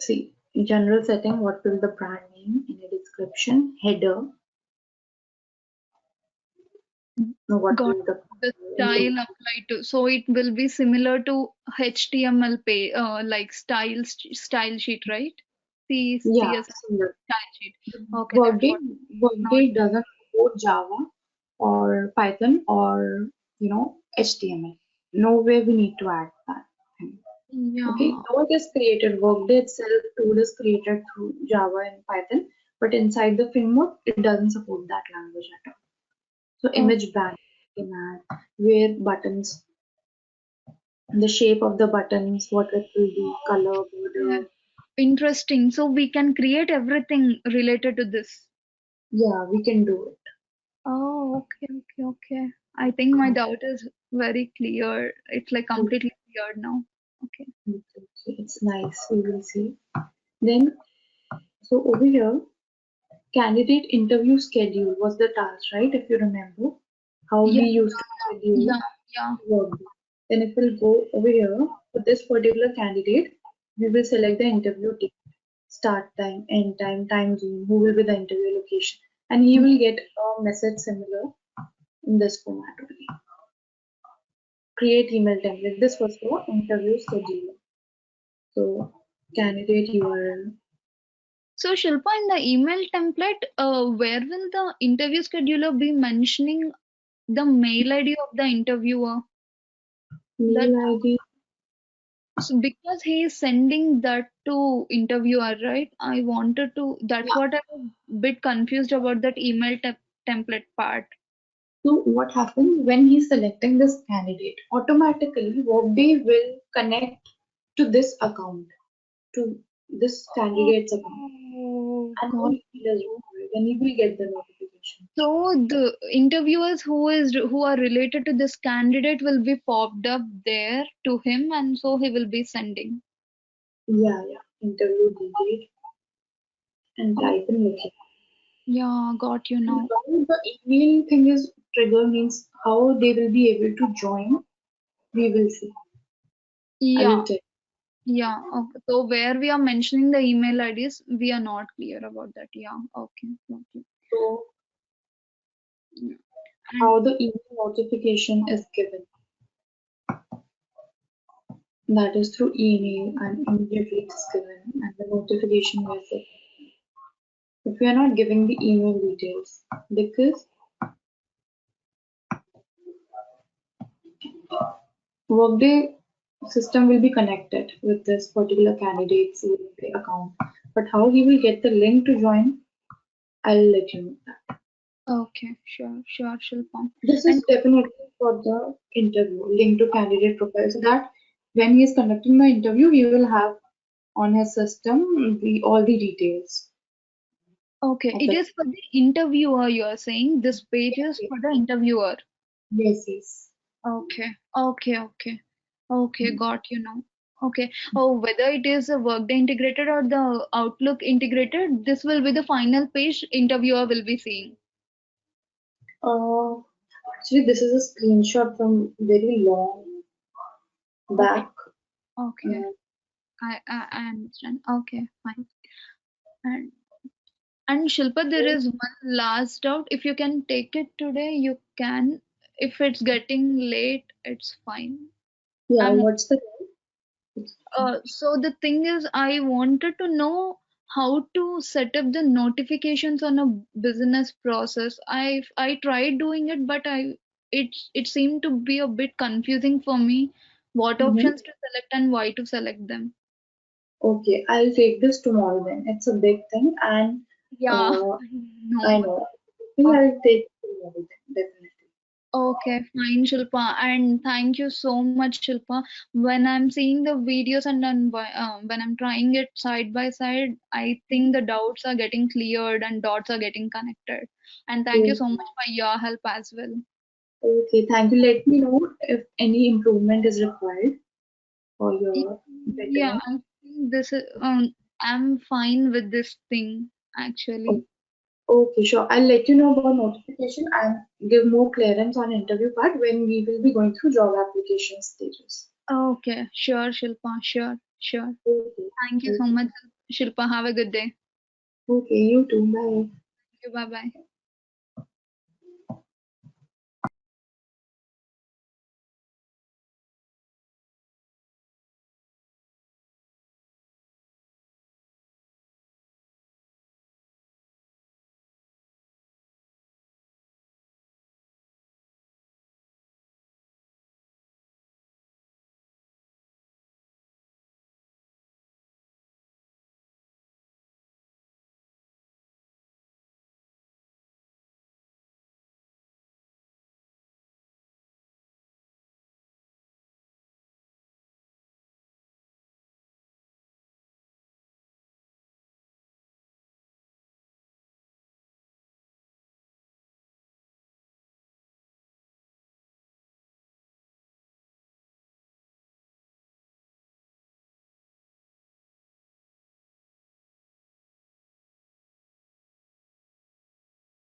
See, in general setting, what will the brand name in the description, header, what Got will the the style applied to, so it will be similar to HTML page, like style sheet, right? yeah, CSS similar. style sheet. Okay, that's Workday what. Not Workday doesn't support Java or Python or HTML. Nowhere we need to add that thing. Okay, yeah. though it is created, Workday itself tool is created through Java and Python, but inside the framework it doesn't support that language at all. So Oh, image bank you can add, where buttons, the shape of the buttons, what it will be, color, yeah. border. Interesting. So we can create everything related to this. Yeah, we can do it. Oh, okay. I think my doubt is very clear. It's like completely clear now. Okay. Okay, it's nice. We will see. Then, so over here, candidate interview schedule was the task, right? If you remember how we Yeah, used to schedule yeah, yeah. work. Then if we'll go over here for this particular candidate, we will select the interview date, start time, end time, time zone, who will be the interview location, and he will get a message similar in this format only. Create email template. This was for interview scheduler. So candidate URL. So Shilpa, in the email template, where will the interview scheduler be mentioning the mail ID of the interviewer? That Mail ID. so because he is sending that to interviewer, right? I wanted to. That's Yeah. what I was a bit confused about that email template part. So what happens when he's selecting this candidate? Automatically, Workday will connect to this account, to this candidate's account, Oh, and got then he does you. then he will get the notification. So the interviewers who are related to this candidate will be popped up there to him, and so he will be sending. Yeah, yeah. Interview detail and Oh, type in location. yeah, got you And now. how the email thing is trigger means how they will be able to join, we will see. I will Yeah, tell. yeah. Okay. So where we are mentioning the email IDs, we are not clear about that. Yeah, okay, okay. So Yeah. And how the email notification is given. That is through email and immediately it is given and the notification will say if we are not giving the email details because Workday system will be connected with this particular candidate's Workday account. But how he will get the link to join, I'll let you know that. okay, sure, Shilpa. This And is definitely for the interview, link to candidate profile, so that when he is conducting the interview, he will have on his system the all the details okay, of it the is for the interviewer, you are saying this page is candidate. for the interviewer. Yes, yes. Okay, got you now. Okay. Oh, whether it is a Workday integrated or the Outlook integrated, this will be the final page interviewer will be seeing. Uh, Actually, this is a screenshot from very long Okay, back. okay. Uh, I understand. Okay, fine. And and Shilpa, there is one last doubt. If you can take it today, you can. If it's getting late, it's fine. Yeah, I'm what's the so the thing is, I wanted to know how to set up the notifications on a business process. I tried doing it, but it seemed to be a bit confusing for me. What Mhm. options to select and why to select them? Okay, I'll take this tomorrow then. It's a big thing, and Yeah, uh, I no. know. I think I'll take it tomorrow then, definitely. Okay, fine, Shilpa, and thank you so much, Shilpa. When I'm seeing the videos and then when I'm trying it side by side, I think the doubts are getting cleared and dots are getting connected. And thank you Okay, so much for your help as well. okay, thank you. Let me know if any improvement is required for Y- your Yeah, betterment. I think this is I'm fine with this thing actually. Okay, sure. I'll let you know about notification and give more clearance on interview part when we will be going through job application stages. Okay, sure, Shilpa, sure, sure. Okay. Thank you so Okay. much, Shilpa. Have a good day. Okay, you too. Bye. Bye bye.